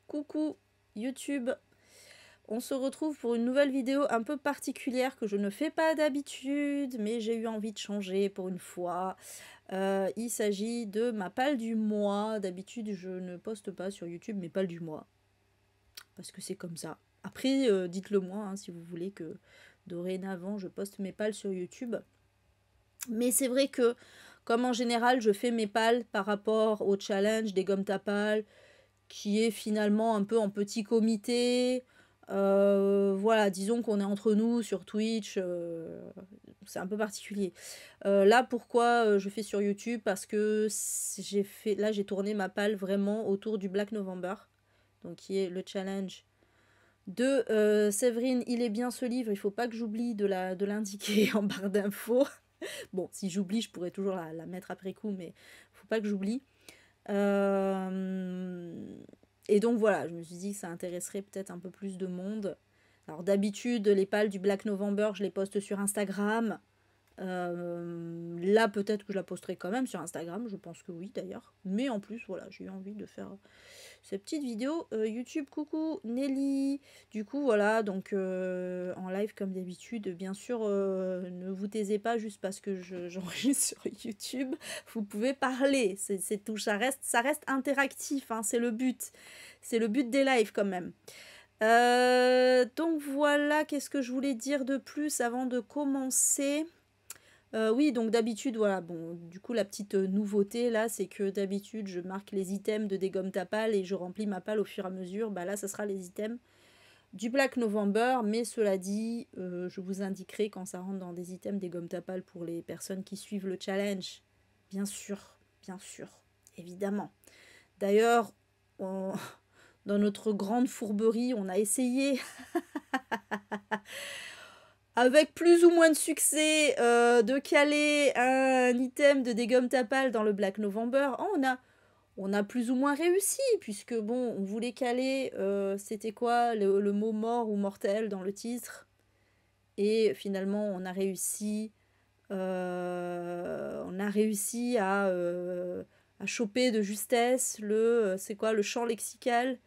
Coucou YouTube, on se retrouve pour une nouvelle vidéo un peu particulière que je ne fais pas d'habitude, mais j'ai eu envie de changer pour une fois. Il s'agit de ma palle du mois. D'habitude je ne poste pas sur YouTube mes palles du mois, parce que c'est comme ça. Après dites-le moi hein, si vous voulez que dorénavant je poste mes palles sur YouTube. Mais c'est vrai que comme en général je fais mes palles par rapport au challenge des gommes tapales, qui est finalement un peu en petit comité. Voilà, disons qu'on est entre nous sur Twitch, c'est un peu particulier. Là, pourquoi je fais sur YouTube? Parce que j'ai tourné ma palle vraiment autour du Black November, donc qui est le challenge de Séverine. Il est bien ce livre, il faut pas que j'oublie de l'indiquer en barre d'infos. Bon, si j'oublie, je pourrais toujours la mettre après coup, mais faut pas que j'oublie. Et donc voilà, je me suis dit que ça intéresserait peut-être un peu plus de monde. Alors d'habitude, les pales du Black November, je les poste sur Instagram. Là, peut-être que je la posterai quand même sur Instagram, je pense que oui d'ailleurs. Mais en plus, voilà, j'ai eu envie de faire cette petite vidéo YouTube. Coucou Nelly. Du coup, voilà, donc en live comme d'habitude. Bien sûr, ne vous taisez pas juste parce que j'enregistre sur YouTube. Vous pouvez parler, c'est tout, ça reste interactif, hein, c'est le but. C'est le but des lives quand même. Donc voilà, qu'est-ce que je voulais dire de plus avant de commencer? Oui, donc d'habitude, voilà, bon, du coup, la petite nouveauté, là, c'est que d'habitude, je marque les items de dégomme ta palle et je remplis ma palle au fur et à mesure. Bah là, ça sera les items du Black November, mais cela dit, je vous indiquerai quand ça rentre dans des items dégomme ta palle pour les personnes qui suivent le challenge. Bien sûr, évidemment. D'ailleurs, dans notre grande fourberie, on a essayé avec plus ou moins de succès de caler un item de dégomme ta palle dans le Black November. Oh, on a plus ou moins réussi, puisque bon, on voulait caler, c'était quoi, le mot mort ou mortel dans le titre. Et finalement, on a réussi à choper de justesse c'est quoi, le champ lexical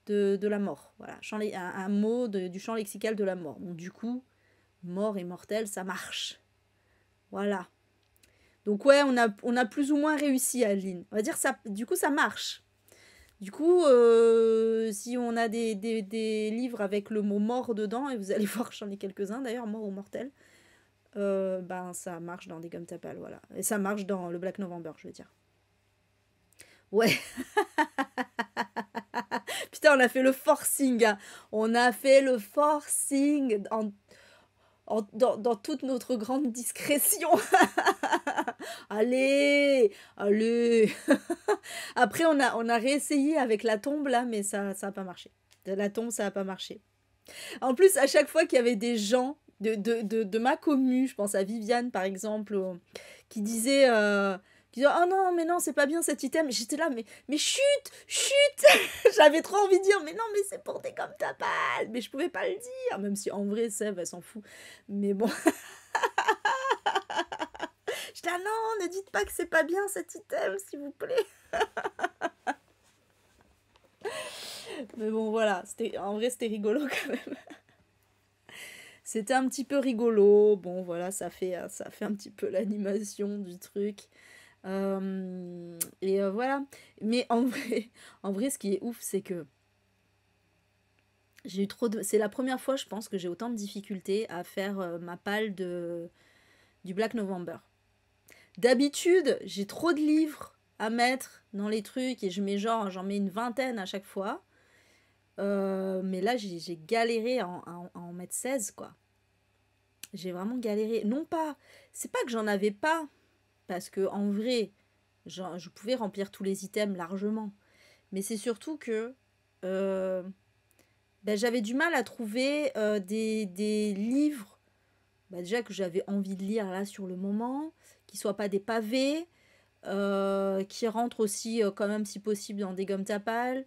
de la mort. Voilà, un mot du champ lexical de la mort. Donc du coup, mort et mortel, ça marche. Voilà. Donc ouais, on a plus ou moins réussi, Adeline. On va dire ça, du coup, ça marche. Du coup, si on a des livres avec le mot mort dedans, et vous allez voir que j'en ai quelques-uns d'ailleurs, mort ou mortel, ben ça marche dans des gommes tapales, voilà. Et ça marche dans le Black November, je veux dire. Ouais. Putain, on a fait le forcing. Hein. On a fait le forcing dans toute notre grande discrétion. Allez. Après, on a réessayé avec la tombe, là, mais ça a pas marché. La tombe, ça a pas marché. En plus, à chaque fois qu'il y avait des gens de ma commu, je pense à Viviane, par exemple, qui disait... oh non, mais non, c'est pas bien cet item. J'étais là, mais chut. J'avais trop envie de dire, mais non, mais c'est pour des gommes tapales. Mais je pouvais pas le dire, même si en vrai, Sève, elle s'en fout. Mais bon. J'étais là, non, ne dites pas que c'est pas bien cet item, s'il vous plaît. Mais bon, voilà. En vrai, c'était rigolo quand même. C'était un petit peu rigolo. Bon, voilà, ça fait un petit peu l'animation du truc. Voilà. Mais en vrai, ce qui est ouf, c'est que j'ai eu c'est la première fois, je pense, que j'ai autant de difficultés à faire ma palle du Black November. D'habitude, j'ai trop de livres à mettre dans les trucs et j'en mets une vingtaine à chaque fois. Mais là, j'ai galéré à en mettre 16, quoi. J'ai vraiment galéré. Non pas, c'est pas que j'en avais pas, parce que en vrai, je pouvais remplir tous les items largement. Mais c'est surtout que j'avais du mal à trouver des livres déjà que j'avais envie de lire là sur le moment, qui soient pas des pavés, qui rentrent aussi quand même si possible dans des gommes tapales.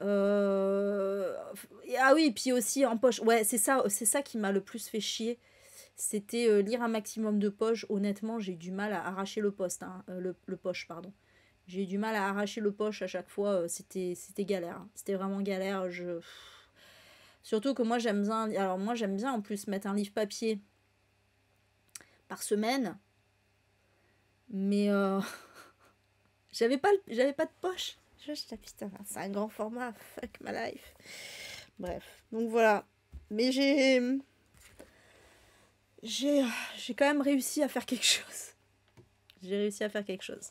Ah oui, puis aussi en poche. Ouais, c'est ça qui m'a le plus fait chier. C'était lire un maximum de poches. Honnêtement, j'ai du mal à arracher le poche, pardon. J'ai eu du mal à arracher le poche à chaque fois. C'était galère, hein. C'était vraiment galère. Surtout que moi j'aime bien. Alors moi j'aime bien en plus mettre un livre papier par semaine. Mais j'avais pas de poche. Putain, c'est un grand format. Fuck my life. Bref. Donc voilà. Mais j'ai quand même réussi à faire quelque chose. J'ai réussi à faire quelque chose.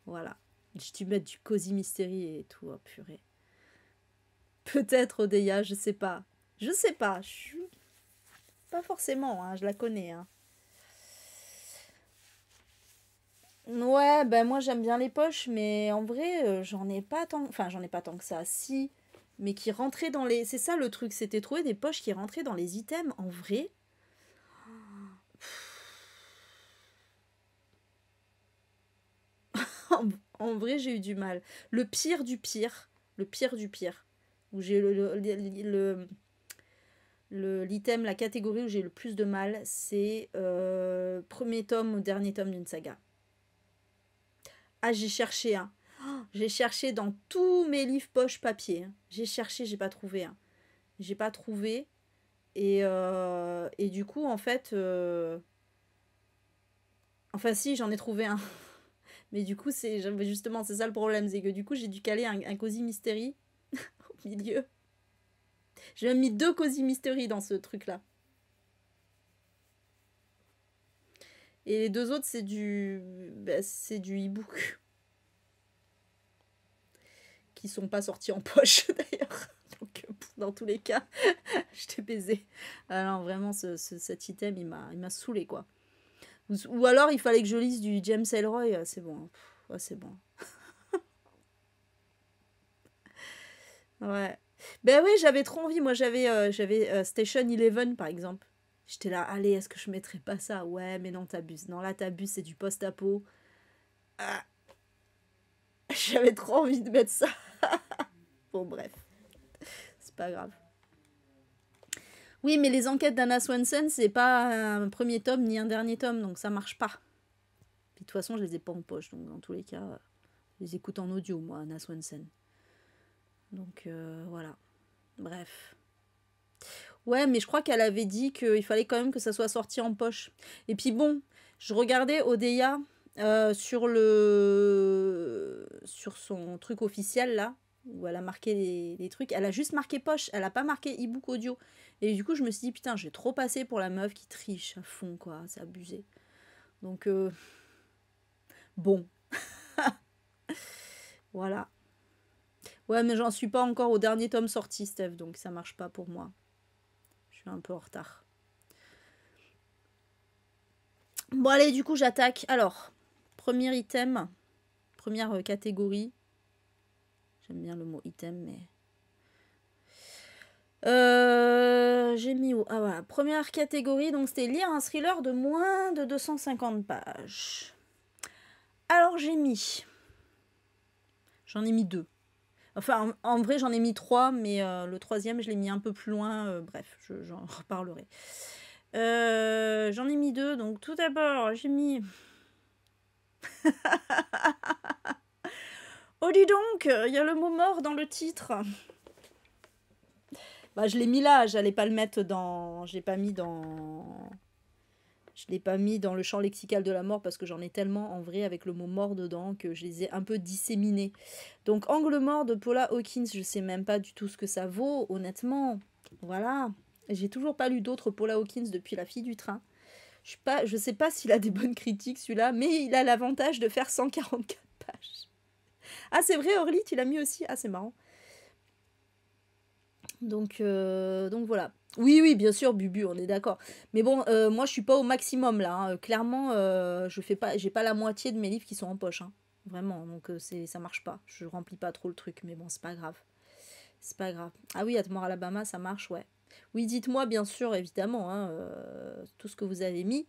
Voilà. J'ai dû mettre du Cozy Mystery et tout. Oh, purée. Peut-être Odeya, je sais pas. Je sais pas. Pas forcément, hein, je la connais. Hein. Ouais, ben moi j'aime bien les poches, mais en vrai, j'en ai pas tant. Enfin, j'en ai pas tant que ça, si. Mais qui rentraient dans les. C'est ça le truc, c'était trouver des poches qui rentraient dans les items. En vrai. En vrai, j'ai eu du mal. Le pire du pire. Le pire du pire. Où j'ai l'item, la catégorie où j'ai le plus de mal, c'est premier tome ou dernier tome d'une saga. Ah, j'ai cherché, hein. Oh, j'ai cherché dans tous mes livres poche papier. Hein. J'ai cherché, j'ai pas trouvé. Hein. J'ai pas trouvé. Et du coup, en fait... Enfin, si, j'en ai trouvé un. Mais du coup, justement, c'est ça le problème. C'est que du coup, j'ai dû caler un Cozy Mystery au milieu. J'ai même mis 2 Cozy Mystery dans ce truc-là. Et les 2 autres, c'est c'est du e-book. Qui sont pas sortis en poche, d'ailleurs. Donc, dans tous les cas, je t'ai baisé. Alors, vraiment, cet item, il m'a saoulé, quoi. Ou alors, il fallait que je lise du James Ellroy. C'est bon. Ouais, c'est bon. Ouais. Ben oui, j'avais trop envie. Moi, j'avais Station 11, par exemple. J'étais là, allez, est-ce que je mettrais pas ça? Ouais, mais non, t'abuses. Non, là, t'abuses, c'est du post-apo. Ah, j'avais trop envie de mettre ça. Bon, bref, c'est pas grave. Oui, mais les enquêtes d'Anna Swenson, c'est pas un premier tome ni un dernier tome, donc ça marche pas. Puis de toute façon, je les ai pas en poche, donc dans tous les cas, je les écoute en audio, moi, Anna Swenson. Donc voilà. Bref. Ouais, mais je crois qu'elle avait dit qu'il fallait quand même que ça soit sorti en poche. Et puis bon, je regardais Odeya sur son truc officiel là, où elle a marqué les trucs. Elle a juste marqué poche, elle a pas marqué e-book audio. Et du coup, je me suis dit, putain, j'ai trop passé pour la meuf qui triche à fond, quoi. C'est abusé. Donc, bon, voilà. Ouais, mais j'en suis pas encore au dernier tome sorti, Steph, donc ça marche pas pour moi. Je suis un peu en retard. Bon, allez, du coup, j'attaque. Alors, premier item, première catégorie. J'aime bien le mot item, mais... j'ai mis où? Ah voilà, première catégorie, donc c'était lire un thriller de moins de 250 pages. Alors j'ai mis... J'en ai mis 2. Enfin, en vrai, j'en ai mis 3, mais le troisième, je l'ai mis un peu plus loin. Bref, j'en reparlerai. J'en ai mis 2, donc tout d'abord, j'ai mis... Oh, dis donc, il y a le mot mort dans le titre. Bah, je l'ai mis là, j'allais pas le mettre dans... Je l'ai pas mis dans... Je l'ai pas mis dans le champ lexical de la mort parce que j'en ai tellement en vrai avec le mot mort dedans que je les ai un peu disséminés. Donc Angle mort de Paula Hawkins, je sais même pas du tout ce que ça vaut, honnêtement. Voilà. J'ai toujours pas lu d'autres Paula Hawkins depuis La fille du train. Je sais pas s'il a des bonnes critiques celui-là, mais il a l'avantage de faire 144 pages. Ah c'est vrai Orly, tu l'as mis aussi. Ah c'est marrant. Donc voilà. Oui, oui, bien sûr, Bubu, on est d'accord. Mais bon, moi, je suis pas au maximum là. Hein. Clairement, j'ai pas la moitié de mes livres qui sont en poche. Hein. Vraiment, donc ça marche pas. Je remplis pas trop le truc, mais bon, c'est pas grave. C'est pas grave. Ah oui, Atmore Alabama, ça marche, ouais. Oui, dites-moi, bien sûr, évidemment, hein, tout ce que vous avez mis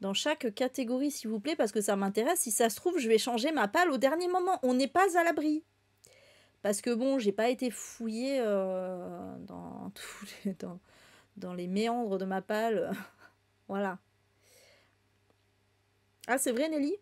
dans chaque catégorie, s'il vous plaît, parce que ça m'intéresse. Si ça se trouve, je vais changer ma palle au dernier moment. On n'est pas à l'abri. Parce que bon, j'ai pas été fouillée dans les méandres de ma palle. Voilà. Ah, c'est vrai, Nelly?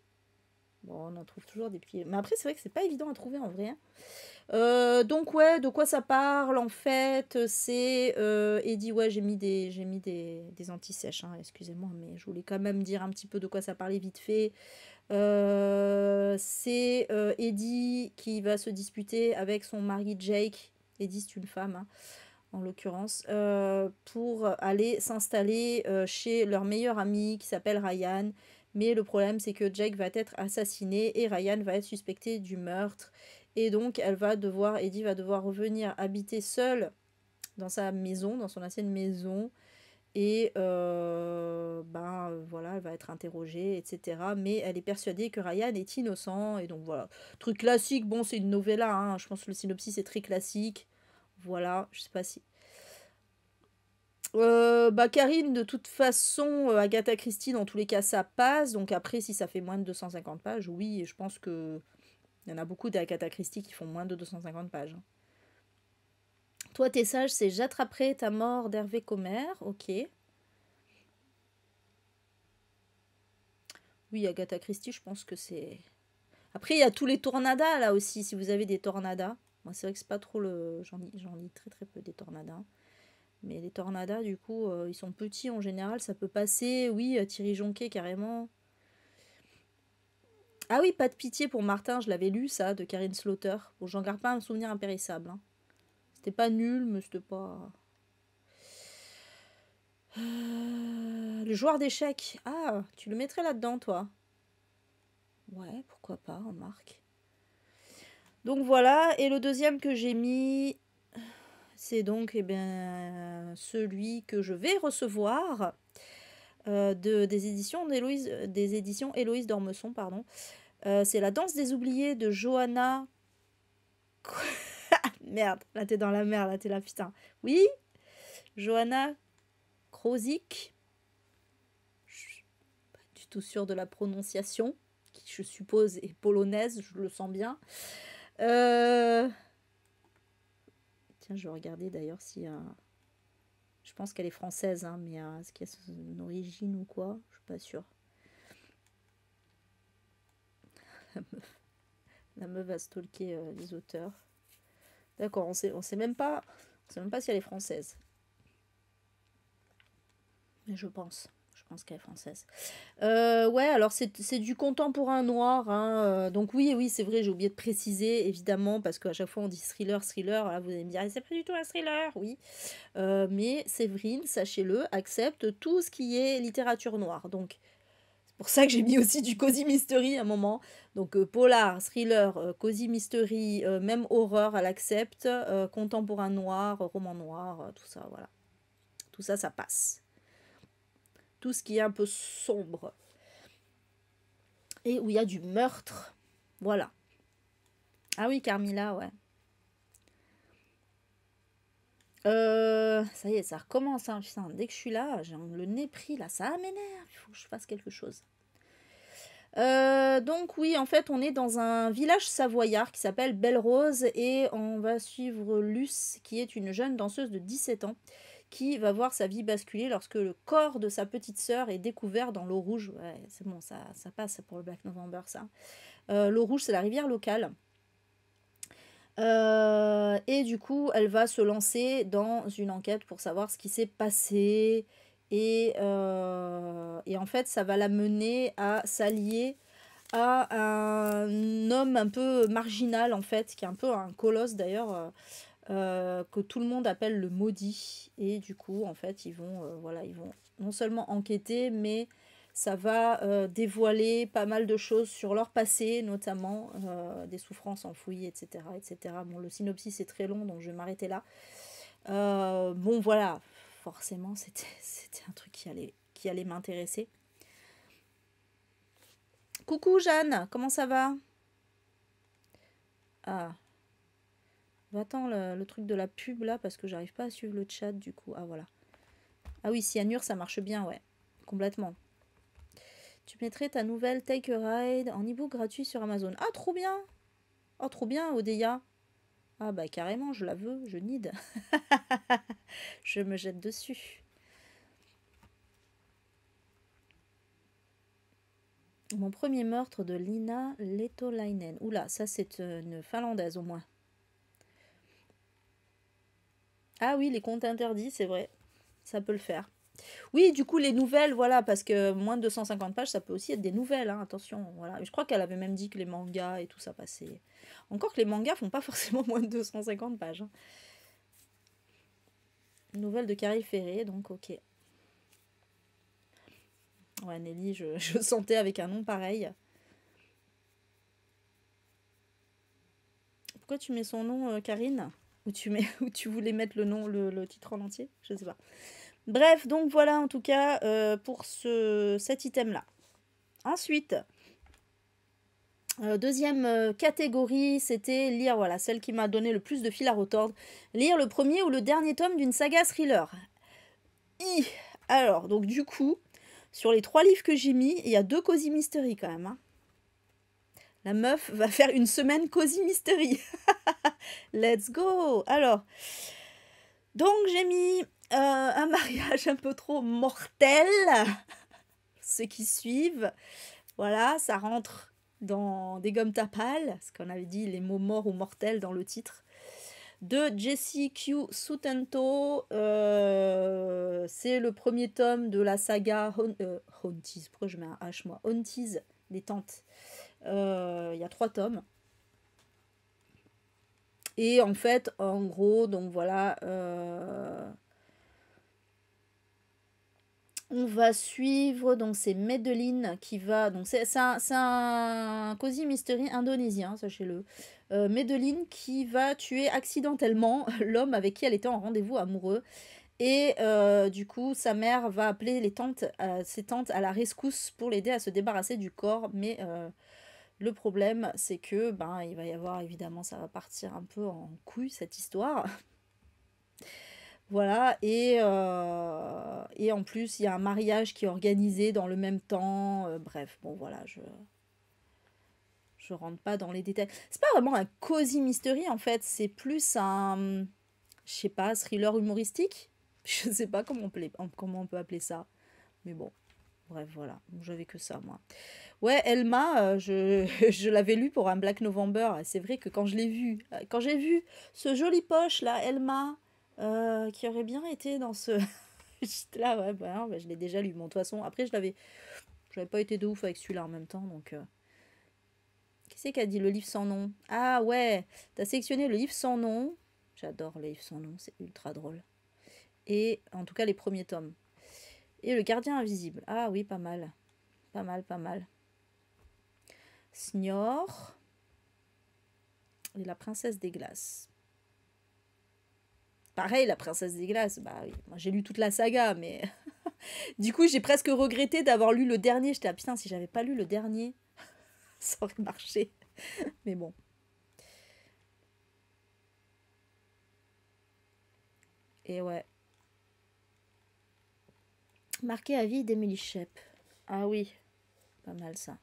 Bon, on en trouve toujours des petits... Mais après, c'est vrai que c'est pas évident à trouver en vrai. Hein. Donc ouais, de quoi ça parle en fait? C'est Eddie, ouais, j'ai mis des anti-sèches, hein, excusez-moi, mais je voulais quand même dire un petit peu de quoi ça parlait vite fait. C'est Eddie qui va se disputer avec son mari Jake. Eddie, c'est une femme, hein, en l'occurrence, pour aller s'installer chez leur meilleur ami qui s'appelle Ryan. Mais le problème, c'est que Jake va être assassiné et Ryan va être suspecté du meurtre. Et donc, Eddie va devoir revenir habiter seul dans sa maison, dans son ancienne maison. Et voilà, elle va être interrogée, etc. Mais elle est persuadée que Ryan est innocent. Et donc voilà, truc classique, bon c'est une novella, hein, je pense que le synopsis est très classique. Voilà, je sais pas si... Karine, de toute façon, Agatha Christie, dans tous les cas, ça passe. Donc après, si ça fait moins de 250 pages, oui, et je pense que il y en a beaucoup d'Agatha Christie qui font moins de 250 pages. Hein. Toi, tes sages, c'est J'attraperai ta mort d'Hervé Comer, ok. Oui, Agatha Christie, je pense que c'est... Après, il y a tous les tornadas, là aussi, si vous avez des tornadas. Moi, c'est vrai que c'est pas trop le... J'en lis très très peu des tornadas. Mais les tornadas, du coup, ils sont petits en général, ça peut passer. Oui, Thierry Jonquet, carrément. Ah oui, Pas de pitié pour Martin, je l'avais lu, ça, de Karine Slaughter. Bon, j'en garde pas un souvenir impérissable. Hein. C'était pas nul, mais c'était pas... Le joueur d'échecs. Ah, tu le mettrais là-dedans, toi? Ouais, pourquoi pas, remarque. Donc voilà, et le deuxième que j'ai mis, c'est donc celui que je vais recevoir des éditions Héloïse d'Ormesson, pardon. C'est La danse des oubliés de Johanna. Merde, là t'es dans la merde, là t'es là, putain. Oui, Johanna Krozik. Je suis pas du tout sûre de la prononciation, qui je suppose est polonaise, je le sens bien. Tiens, je vais regarder d'ailleurs si... Je pense qu'elle est française, hein, mais est-ce qu'il y a son origine ou quoi? Je suis pas sûre. La meuf va stalker les auteurs. D'accord, on sait même pas si elle est française. Mais je pense qu'elle est française. Ouais, alors c'est du contemporain noir. Hein, donc oui, c'est vrai, j'ai oublié de préciser, évidemment, parce qu'à chaque fois on dit thriller. Là, vous allez me dire, c'est pas du tout un thriller, oui. Mais Séverine, sachez-le, accepte tout ce qui est littérature noire. Donc, c'est pour ça que j'ai mis aussi du cozy mystery à un moment. Donc, polar, thriller, cozy mystery, même horreur, elle accepte. Contemporain noir, roman noir, tout ça, voilà. Tout ça, ça passe. Tout ce qui est un peu sombre. Et où il y a du meurtre. Voilà. Ah oui, Carmilla, ouais. Ça y est, ça recommence. Hein. Putain, dès que je suis là, j'ai le nez pris, là, ça m'énerve. Il faut que je fasse quelque chose. Donc oui, en fait, on est dans un village savoyard qui s'appelle Belle-Rose et on va suivre Luce, qui est une jeune danseuse de 17 ans, qui va voir sa vie basculer lorsque le corps de sa petite sœur est découvert dans l'eau rouge. Ouais, c'est bon, ça passe pour le Black November, ça. L'eau rouge, c'est la rivière locale. Et du coup, elle va se lancer dans une enquête pour savoir ce qui s'est passé. Et en fait, ça va la mener à s'allier à un homme un peu marginal, en fait, qui est un peu un colosse d'ailleurs, que tout le monde appelle le maudit. Et du coup, en fait, ils vont non seulement enquêter, mais ça va dévoiler pas mal de choses sur leur passé, notamment des souffrances enfouies, etc., etc. Bon, le synopsis est très long, donc je vais m'arrêter là. Bon, voilà, forcément, c'était un truc qui allait m'intéresser. Coucou Jeanne, comment ça va? Ah, attends le truc de la pub là, parce que j'arrive pas à suivre le chat du coup. Ah, voilà. Ah oui, Cyanure, ça marche bien, ouais, complètement. Tu mettrais ta nouvelle Take a Ride en e-book gratuit sur Amazon. Ah, trop bien! Oh, trop bien, Odeya. Ah, bah, carrément, je la veux, je need. Je me jette dessus. Mon premier meurtre de Lina Letolainen. Oula, ça c'est une finlandaise au moins. Ah oui, les comptes interdits, c'est vrai. Ça peut le faire. Oui, du coup, les nouvelles, voilà, parce que moins de 250 pages, ça peut aussi être des nouvelles, hein, attention. Voilà. Je crois qu'elle avait même dit que les mangas et tout ça passait. Encore que les mangas font pas forcément moins de 250 pages. Hein. Nouvelle de Carrie Ferré, donc ok. Ouais, Nelly, je sentais avec un nom pareil. Pourquoi tu mets son nom, Karine? Ou tu voulais mettre le nom, le titre en entier? Je sais pas. Bref, donc voilà en tout cas pour cet item-là. Ensuite, deuxième catégorie, c'était lire, voilà, celle qui m'a donné le plus de fil à retordre. Lire le premier ou le dernier tome d'une saga thriller. Alors, donc du coup, sur les 3 livres que j'ai mis, il y a 2 Cozy Mystery quand même. Hein. La meuf va faire une semaine Cozy Mystery. Let's go. Alors, donc j'ai mis un mariage un peu trop mortel. Ceux qui suivent, voilà, ça rentre dans des gommes tapales, ce qu'on avait dit, les mots morts ou mortels dans le titre, de Jessie Q. Sutento. C'est le premier tome de la saga Haunties. Pourquoi je mets un H moi? Haunties, des tantes. Il y a 3 tomes. Et en fait, en gros, donc voilà, on va suivre, donc c'est Medellin qui va, donc c'est un Cozy Mystery indonésien, sachez-le. Medellin qui va tuer accidentellement l'homme avec qui elle était en rendez-vous amoureux. Et du coup, sa mère va appeler ses tantes à la rescousse pour l'aider à se débarrasser du corps. Mais le problème, c'est que il va y avoir, évidemment, ça va partir un peu en couille cette histoire. Voilà, et en plus, il y a un mariage qui est organisé dans le même temps. Bref, bon, voilà, je rentre pas dans les détails. C'est pas vraiment un cozy mystery, en fait, c'est plus un, je sais pas, thriller humoristique. Je sais pas comment on peut appeler ça. Mais bon, bref, voilà, j'avais que ça, moi. Ouais, Elma, je l'avais lu pour un Black November. Et c'est vrai que quand j'ai vu ce joli poche là, Elma, qui aurait bien été dans ce. J'étais là, ouais, non, je l'ai déjà lu. Bon, de toute façon, après, j'avais pas été de ouf avec celui-là en même temps, donc. Qui c'est qui a dit le livre sans nom? Ah ouais, t'as sélectionné le livre sans nom. J'adore les livres sans nom, c'est ultra drôle. Et en tout cas, les premiers tomes. Et le gardien invisible. Ah oui, pas mal. Pas mal, pas mal. Snior. Et la princesse des glaces. Pareil, la princesse des glaces. Bah oui, moi j'ai lu toute la saga, mais. Du coup, j'ai presque regretté d'avoir lu le dernier. J'étais, ah putain, si j'avais pas lu le dernier, ça aurait marché. Mais bon. Et ouais. Marqué à vie d'Emily Shep. Ah oui, pas mal ça.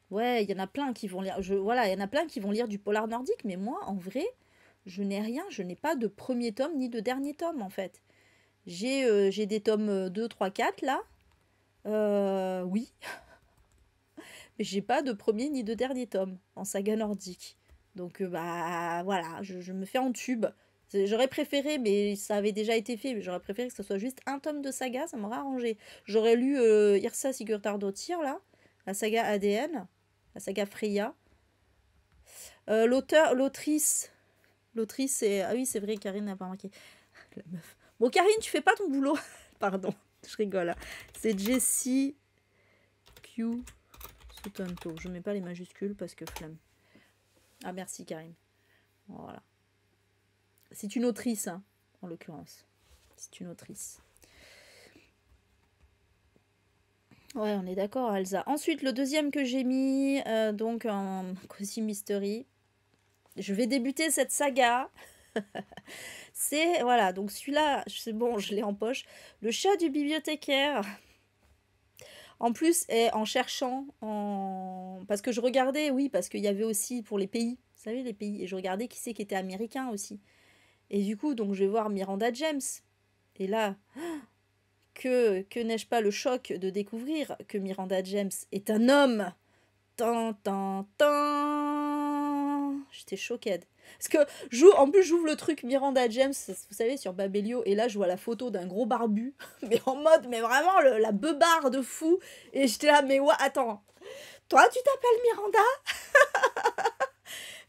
Ouais, il y en a plein qui vont lire. Voilà, il y en a plein qui vont lire du polar nordique, mais moi, en vrai, je n'ai rien. Je n'ai pas de premier tome ni de dernier tome, en fait. J'ai des tomes 2, 3, 4 là. Oui. Mais j'ai pas de premier ni de dernier tome en saga nordique. Donc, voilà, je me fais en tube. J'aurais préféré, mais ça avait déjà été fait, mais j'aurais préféré que ce soit juste un tome de saga, ça m'aurait arrangé. J'aurais lu Yrsa Sigurðardóttir, là, la saga ADN, la saga Freya. L'autrice, c'est... Ah oui, c'est vrai, Karine n'a pas marqué. La meuf. Bon, Karine, tu fais pas ton boulot. Pardon, je rigole. Hein. C'est Jessie Q. Sutento. Je mets pas les majuscules parce que flemme. Ah, merci, Karine. Voilà. C'est une autrice, hein, en l'occurrence. C'est une autrice. Ouais, on est d'accord, Elsa. Ensuite, le deuxième que j'ai mis, donc en Cozy Mystery. Je vais débuter cette saga. C'est, voilà, donc celui-là, c'est bon, je l'ai en poche. Le chat du bibliothécaire. En plus, en cherchant, parce que je regardais, oui, parce qu'il y avait aussi pour les pays, vous savez, les pays, et je regardais qui c'est qui était américain aussi. Et du coup, donc je vais voir Miranda James. Et là, que n'ai-je pas le choc de découvrir que Miranda James est un homme Tan, tan, tan. J'étais choquée. Parce que, en plus, j'ouvre le truc Miranda James, vous savez, sur Babelio, et là, je vois la photo d'un gros barbu, mais en mode, mais vraiment, la beubare de fou. Et j'étais là, mais ouais, attends, toi, tu t'appelles Miranda?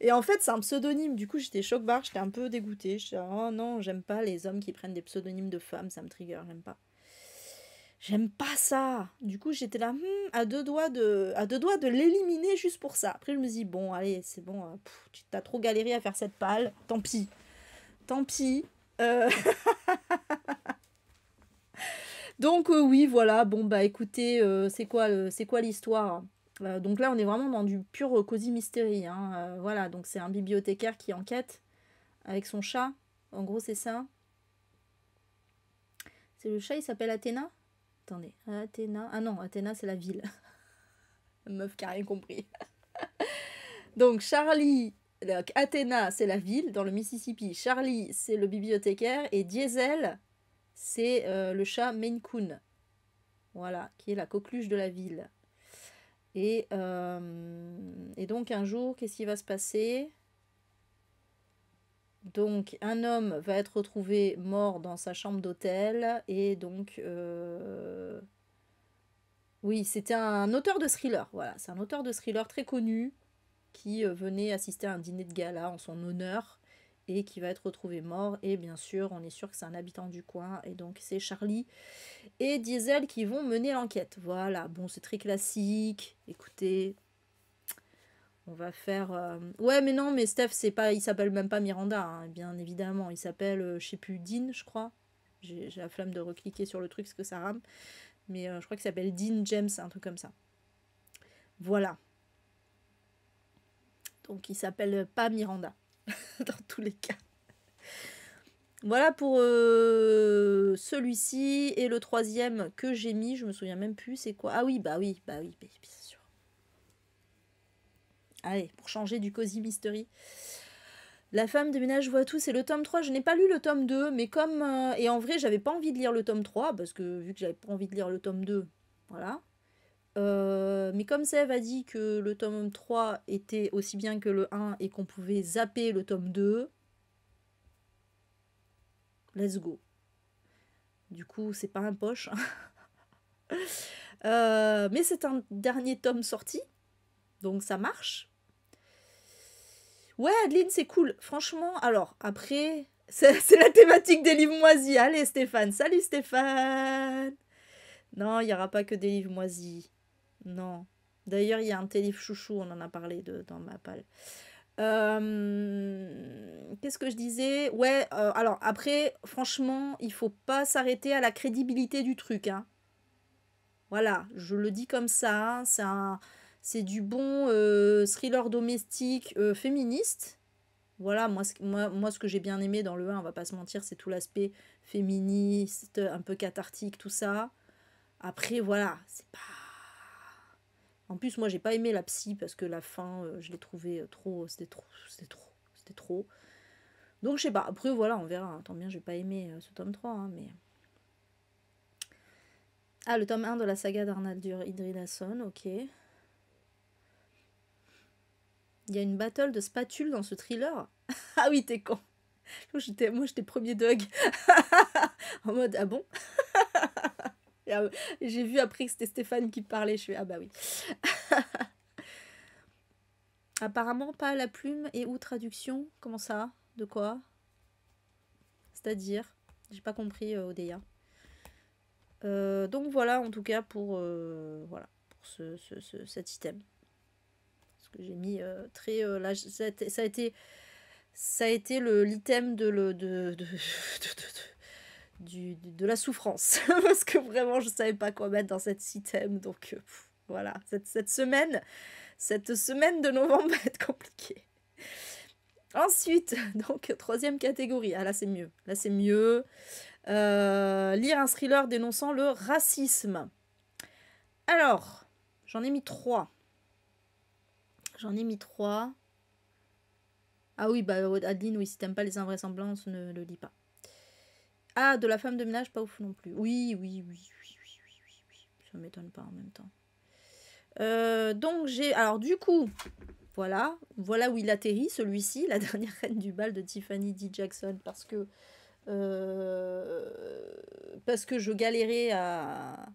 Et en fait, c'est un pseudonyme. Du coup, j'étais choc-barre, j'étais un peu dégoûtée. J'étais là, oh non, j'aime pas les hommes qui prennent des pseudonymes de femmes, ça me trigger, j'aime pas. J'aime pas ça. Du coup, j'étais là, à deux doigts de l'éliminer juste pour ça. Après, je me dis, bon, allez, c'est bon, tu t'as trop galéré à faire cette palle, tant pis. Tant pis. Donc, oui, voilà, bon, bah écoutez, c'est quoi l'histoire? Donc là, on est vraiment dans du pur Cozy Mystery, hein. Voilà, donc c'est un bibliothécaire qui enquête avec son chat. En gros, c'est ça. C'est le chat, il s'appelle Athéna? Attendez, Athéna. Ah non, Athéna, c'est la ville. Meuf qui a rien compris. Donc, Athéna, c'est la ville dans le Mississippi. Charlie, c'est le bibliothécaire. Et Diesel, c'est le chat Maine Coon. Voilà, qui est la coqueluche de la ville. Et donc, un jour, qu'est-ce qui va se passer? Donc, un homme va être retrouvé mort dans sa chambre d'hôtel. Et donc, oui, c'était un auteur de thriller. Voilà, c'est un auteur de thriller très connu qui venait assister à un dîner de gala en son honneur et qui va être retrouvé mort. Et bien sûr, on est sûr que c'est un habitant du coin. Et donc, c'est Charlie et Diesel qui vont mener l'enquête. Voilà, bon, c'est très classique. Écoutez, on va faire... Ouais, mais non, mais Steph, c'est pas, il s'appelle même pas Miranda, hein, bien évidemment. Il s'appelle, je sais plus, Dean, je crois. J'ai la flemme de recliquer sur le truc parce que ça rame. Mais je crois qu'il s'appelle Dean James, un truc comme ça. Voilà. Donc il s'appelle pas Miranda. Dans tous les cas. Voilà pour celui-ci. Et le troisième que j'ai mis, je me souviens même plus, c'est quoi? Ah oui, bah oui, bien sûr. Allez, pour changer du Cozy Mystery. La femme de ménage voit tout, c'est le tome 3. Je n'ai pas lu le tome 2, mais comme... et en vrai, j'avais pas envie de lire le tome 3, parce que vu que j'avais pas envie de lire le tome 2, voilà. Mais comme Sève a dit que le tome 3 était aussi bien que le 1 et qu'on pouvait zapper le tome 2, let's go. Du coup, c'est pas un poche. Mais c'est un dernier tome sorti, donc ça marche. Ouais, Adeline, c'est cool. Franchement, alors, après, c'est la thématique des livres moisis. Allez, Stéphane. Salut, Stéphane. Non, il n'y aura pas que des livres moisis. Non. D'ailleurs, il y a un de tes livres chouchou, on en a parlé dans ma palle. Qu'est-ce que je disais? Ouais, alors après, franchement, il faut pas s'arrêter à la crédibilité du truc, hein. Voilà, je le dis comme ça, c'est du bon thriller domestique féministe. Voilà, moi, ce que j'ai bien aimé dans le 1, on va pas se mentir, c'est tout l'aspect féministe, un peu cathartique, tout ça. Après, voilà, c'est pas... En plus, moi, j'ai pas aimé la psy parce que la fin, je l'ai trouvé trop... C'était trop. Donc, je sais pas. Après, voilà, on verra. Tant bien, j'ai pas aimé ce tome 3, hein, mais... Ah, le tome 1 de la saga d'Arnaldur Indridason, ok. Il y a une battle de spatules dans ce thriller. Ah oui, t'es con. Moi, j'étais premier Doug. En mode, ah bon? J'ai vu après que c'était Stéphane qui parlait. Je fais, ah bah oui. Apparemment, pas la plume et ou traduction. Comment ça? De quoi? C'est-à-dire? J'ai pas compris, Odeya. Donc voilà, en tout cas, pour cet item. Parce que j'ai mis très... là, ça a été l'item de la souffrance. Parce que vraiment, je savais pas quoi mettre dans cet item. Donc voilà, cette semaine de novembre va être compliquée. Ensuite, donc, troisième catégorie. Ah là, c'est mieux. Là, c'est mieux. Lire un thriller dénonçant le racisme. Alors, j'en ai mis 3. Ah oui, bah Adeline, oui, si t'aimes pas les invraisemblances, ne le lis pas. Ah, de la femme de ménage, pas ouf non plus. Oui. Ça m'étonne pas en même temps. Donc j'ai... Alors du coup, voilà où il atterrit, celui-ci, la dernière reine du bal de Tiffany D. Jackson, parce que je galérais à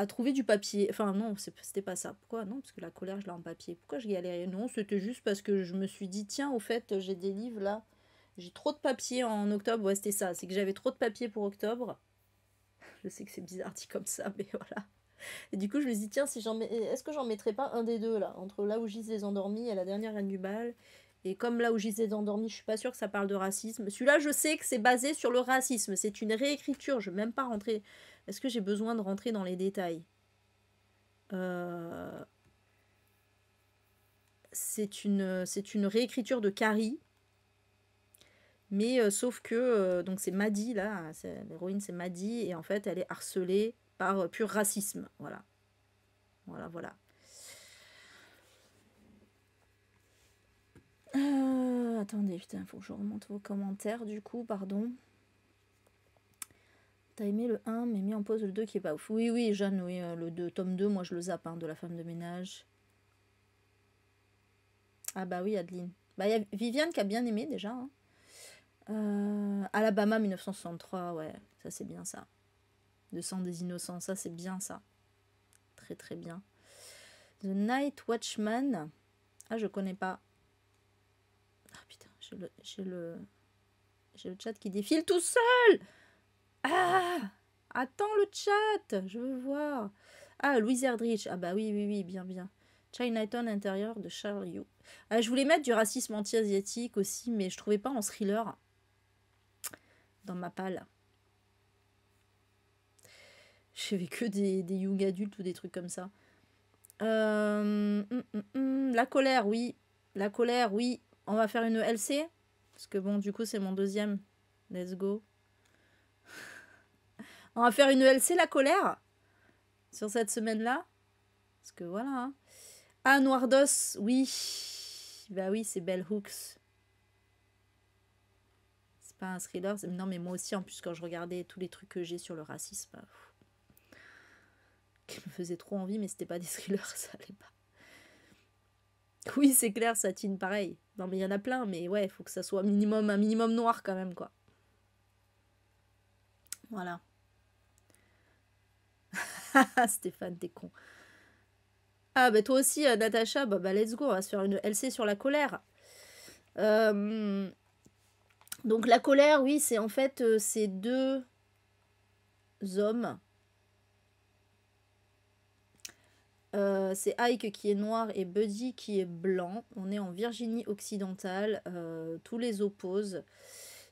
trouver du papier. Enfin non, c'était pas ça. Pourquoi? Non, parce que la colère, je l'ai en papier. Pourquoi je galérais? Non, c'était juste parce que je me suis dit, tiens, au fait, j'ai des livres là. J'ai trop de papier en octobre. Ouais, c'était ça. C'est que j'avais trop de papier pour octobre. Je sais que c'est bizarre dit comme ça, mais voilà. Et du coup, je me suis dit, tiens, si est-ce que j'en mettrais pas un des deux là, entre Là où gisent les endormis et La dernière reine du bal. Et comme Là où gisent les endormis, je suis pas sûre que ça parle de racisme. Celui-là, je sais que c'est basé sur le racisme. C'est une réécriture. Je vais même pas rentrer. Est-ce que j'ai besoin de rentrer dans les détails? C'est une réécriture de Carrie. Mais sauf que, donc c'est Maddie, là, l'héroïne c'est Maddie, et en fait elle est harcelée par pur racisme. Voilà. Voilà. Attendez, putain, faut que je remonte vos commentaires du coup, pardon. T'as aimé le 1, mais mis en pause le 2 qui est pas ouf. Oui, Jeanne, oui, le 2, tome 2, moi je le zappe, hein, de la femme de ménage. Ah bah oui, Adeline. Bah il y a Viviane qui a bien aimé déjà. Hein. Alabama 1963, ouais, ça c'est bien ça. Le sang des innocents, ça c'est bien ça. Très très bien. The Night Watchman. Ah, je connais pas. Ah putain, j'ai le chat qui défile tout seul. Ah, attends le chat, je veux voir. Ah, Louise Erdrich. Ah bah oui, bien. Chinatown intérieur de Charles Yu. Ah, je voulais mettre du racisme anti-asiatique aussi, mais je trouvais pas en thriller dans ma palle. J'avais que des young adultes ou des trucs comme ça. La colère, oui. La colère, oui. On va faire une LC. Parce que bon, du coup, c'est mon deuxième. Let's go. On va faire une LC, la colère. Sur cette semaine-là. Parce que voilà. Hein. Ah, Noir d'os, oui. Bah oui, c'est Bell Hooks. C'est pas un thriller. Non, mais moi aussi, en plus, quand je regardais tous les trucs que j'ai sur le racisme, qui me faisait trop envie, mais c'était pas des thrillers, ça allait pas. Oui, c'est clair, Satine, pareil. Non, mais il y en a plein, mais ouais, il faut que ça soit un minimum noir quand même, quoi. Voilà. Stéphane, t'es con. Ah, bah toi aussi, Natacha, bah let's go, on va se faire une LC sur la colère. Donc la colère, oui, c'est en fait ces deux hommes. C'est Ike qui est noir et Buddy qui est blanc. On est en Virginie occidentale. Tous les opposent.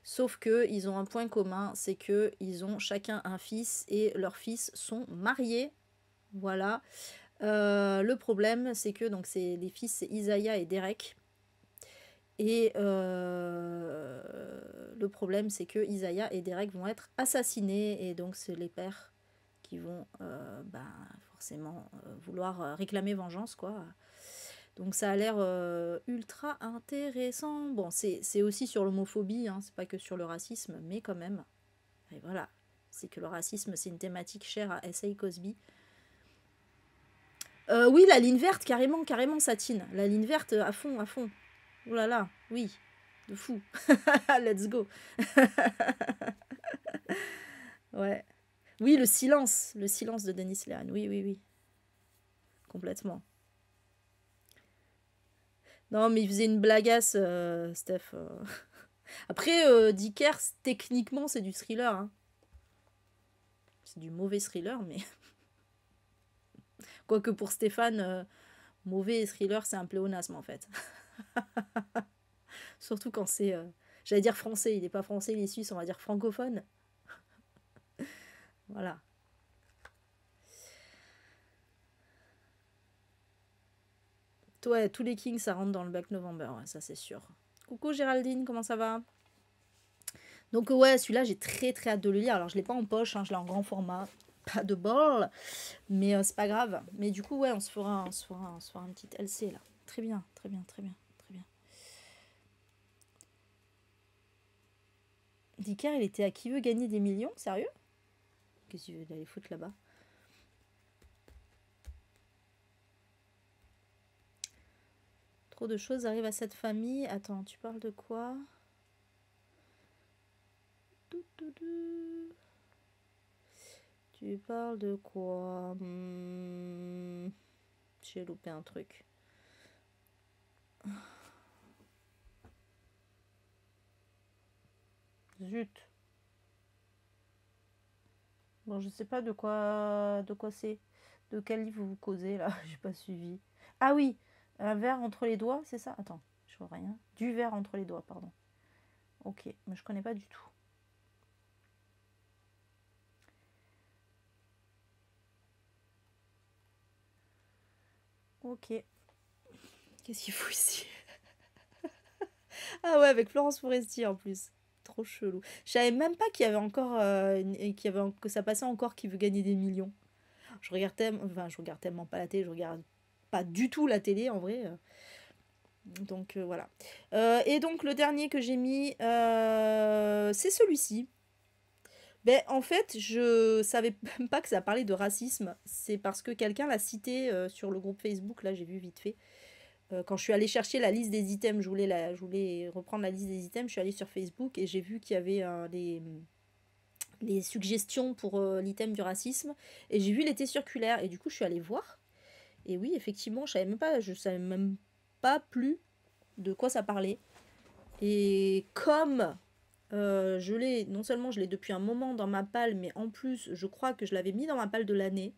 Sauf qu'ils ont un point commun, c'est qu'ils ont chacun un fils et leurs fils sont mariés. Voilà. Le problème, c'est que donc les fils, c'est Isaiah et Derek. Et le problème, c'est que Isaiah et Derek vont être assassinés. Et donc, c'est les pères qui vont forcément vouloir réclamer vengeance, quoi. Donc, ça a l'air ultra intéressant. Bon, c'est aussi sur l'homophobie, hein, c'est pas que sur le racisme, mais quand même. Et voilà. C'est que le racisme, c'est une thématique chère à S.A. Cosby. Oui, la ligne verte, carrément, Satine. La ligne verte, à fond. Oh là là, oui, de fou. Let's go. Ouais. Oui, le silence de Denis Leary. Oui. Complètement. Non, mais il faisait une blagasse, Steph. Après, Dickers, techniquement, c'est du thriller. Hein. C'est du mauvais thriller, mais... Quoique pour Stéphane, mauvais thriller, c'est un pléonasme, en fait. Surtout quand c'est... J'allais dire français, il n'est pas français, il est suisse, on va dire francophone. Voilà. Ouais, tous les Kings, ça rentre dans le Black November, ouais, ça c'est sûr. Coucou Géraldine, comment ça va? Donc ouais, celui-là, j'ai très hâte de le lire. Alors, je l'ai pas en poche, hein, je l'ai en grand format. Pas de bol, mais c'est pas grave. Mais du coup, ouais, on se fera une petite LC, là. Très bien. Dicker, il était à Qui veut gagner des millions? Sérieux? Qu'est-ce qu'il veut aller foutre là-bas? trop de choses arrivent à cette famille. Attends, tu parles de quoi? Tu parles de quoi? J'ai loupé un truc. Zut. Bon, je sais pas de quoi c'est. De quel livre vous causez là? J'ai pas suivi. Ah oui, un verre entre les doigts, c'est ça? Attends, je vois rien. Du verre entre les doigts, pardon. Ok, mais je connais pas du tout. Ok. Qu'est-ce qu'il faut ici? Ah ouais, avec Florence Foresti en plus. Trop chelou. Je savais même pas qu'il y avait encore que ça passait encore Qui veut gagner des millions. Je regarde tellement pas la télé, je regarde pas du tout la télé en vrai. Donc voilà. Et donc le dernier que j'ai mis, c'est celui-ci. Ben, en fait, je savais même pas que ça parlait de racisme. C'est parce que quelqu'un l'a cité sur le groupe Facebook. Là, j'ai vu vite fait. Quand je suis allée chercher la liste des items, je voulais reprendre la liste des items. Je suis allée sur Facebook et j'ai vu qu'il y avait les suggestions pour l'item du racisme. Et j'ai vu l'été circulaire. Et du coup, je suis allée voir. Et oui, effectivement, je savais même pas plus de quoi ça parlait. Et comme non seulement je l'ai depuis un moment dans ma palle, mais en plus, je crois que je l'avais mis dans ma palle de l'année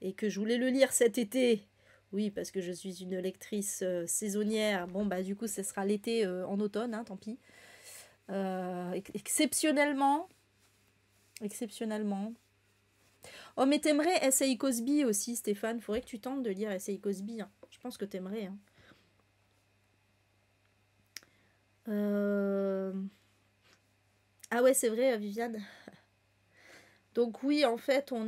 et que je voulais le lire cet été. Oui, parce que je suis une lectrice saisonnière. Bon, bah, du coup, ce sera l'été en automne, hein, tant pis. Exceptionnellement. Exceptionnellement. Oh, mais t'aimerais S.A. Cosby aussi, Stéphane. Faudrait que tu tentes de lire S.A. Cosby. Hein. Je pense que t'aimerais. Hein. Ah ouais, c'est vrai, Viviane. Donc oui, en fait, on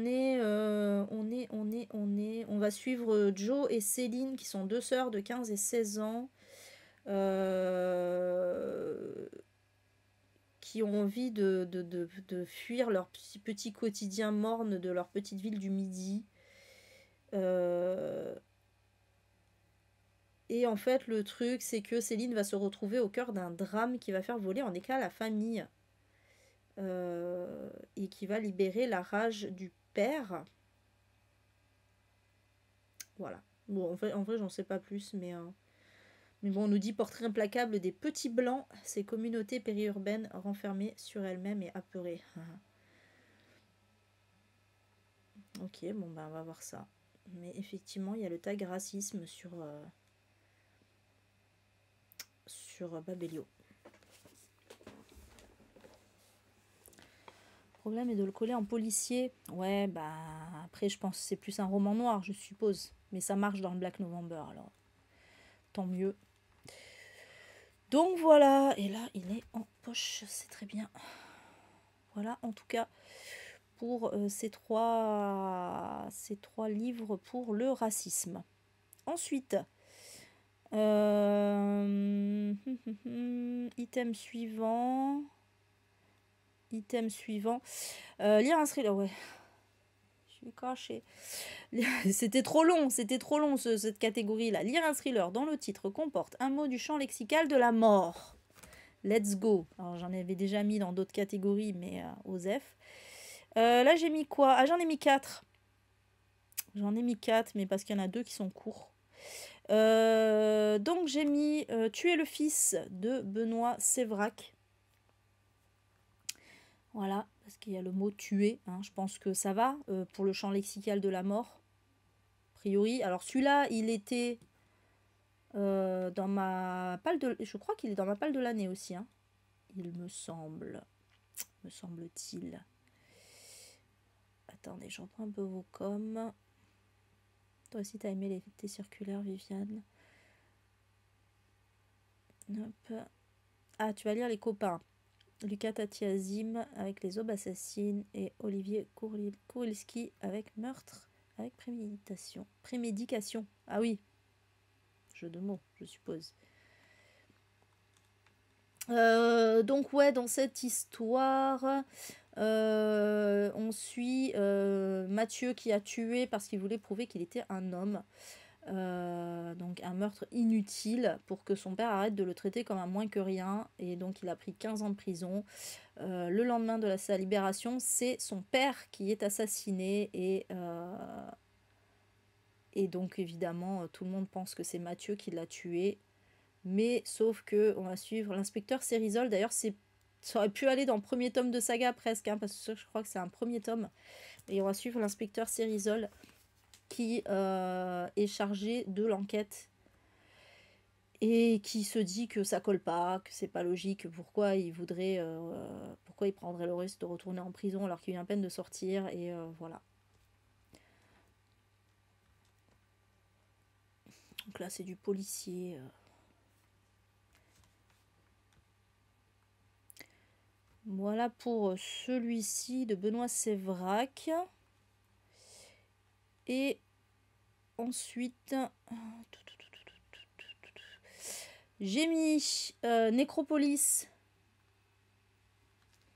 va suivre Joe et Céline, qui sont deux sœurs de 15 et 16 ans, qui ont envie de fuir leur petit quotidien morne de leur petite ville du Midi. Et en fait, le truc, c'est que Céline va se retrouver au cœur d'un drame qui va faire voler en éclats la famille. Et qui va libérer la rage du père. Voilà. Bon, en vrai j'en sais pas plus, mais bon, on nous dit portrait implacable des petits blancs, ces communautés périurbaines renfermées sur elles-mêmes et apeurées. Ok, bon, bah, on va voir ça. Mais effectivement, il y a le tag racisme sur Babelio. Le problème est de le coller en policier. Ouais, bah, après, je pense que c'est plus un roman noir, je suppose. Mais ça marche dans le Black November, alors. Tant mieux. Donc voilà, et là il est en poche, c'est très bien. Voilà, en tout cas, pour ces trois livres pour le racisme. Ensuite, item suivant. Lire un thriller, ouais. Je suis cachée. C'était trop long cette catégorie-là. Lire un thriller dont le titre comporte un mot du champ lexical de la mort. Let's go. Alors j'en avais déjà mis dans d'autres catégories, mais OSEF. Là j'ai mis quoi? Ah, j'en ai mis 4. J'en ai mis 4, mais parce qu'il y en a 2 qui sont courts. Donc j'ai mis Tuer le fils de Benoît Sévrac. Voilà, parce qu'il y a le mot tuer. Hein. Je pense que ça va pour le champ lexical de la mort. A priori. Alors celui-là, il était dans ma palle de... Je crois qu'il est dans ma palle de l'année aussi. Hein. Il me semble. Me semble-t-il. Attendez, je reprends un peu vos coms. Toi aussi, t'as aimé l'été circulaire, Viviane. Hop. Ah, tu vas lire Les Copains. Lucas Tatiazim avec Les Aubes Assassines et Olivier Kourilski avec Meurtre avec préméditation. Prémédication. Ah oui. Jeu de mots, je suppose. Donc ouais, dans cette histoire, on suit Mathieu qui a tué parce qu'il voulait prouver qu'il était un homme. Donc un meurtre inutile pour que son père arrête de le traiter comme un moins que rien. Et donc il a pris 15 ans de prison. Le lendemain de sa libération, c'est son père qui est assassiné. Et donc évidemment, tout le monde pense que c'est Mathieu qui l'a tué. Mais sauf que on va suivre l'inspecteur Cérizol. D'ailleurs, ça aurait pu aller dans le premier tome de saga presque, hein, parce que je crois que c'est un premier tome. Et on va suivre l'inspecteur Cérizol qui est chargé de l'enquête et qui se dit que ça colle pas, que c'est pas logique, pourquoi il prendrait le risque de retourner en prison alors qu'il vient à peine de sortir, et voilà. Donc là c'est du policier. Voilà pour celui-ci de Benoît Sévrac. Et ensuite, j'ai mis Nécropolis,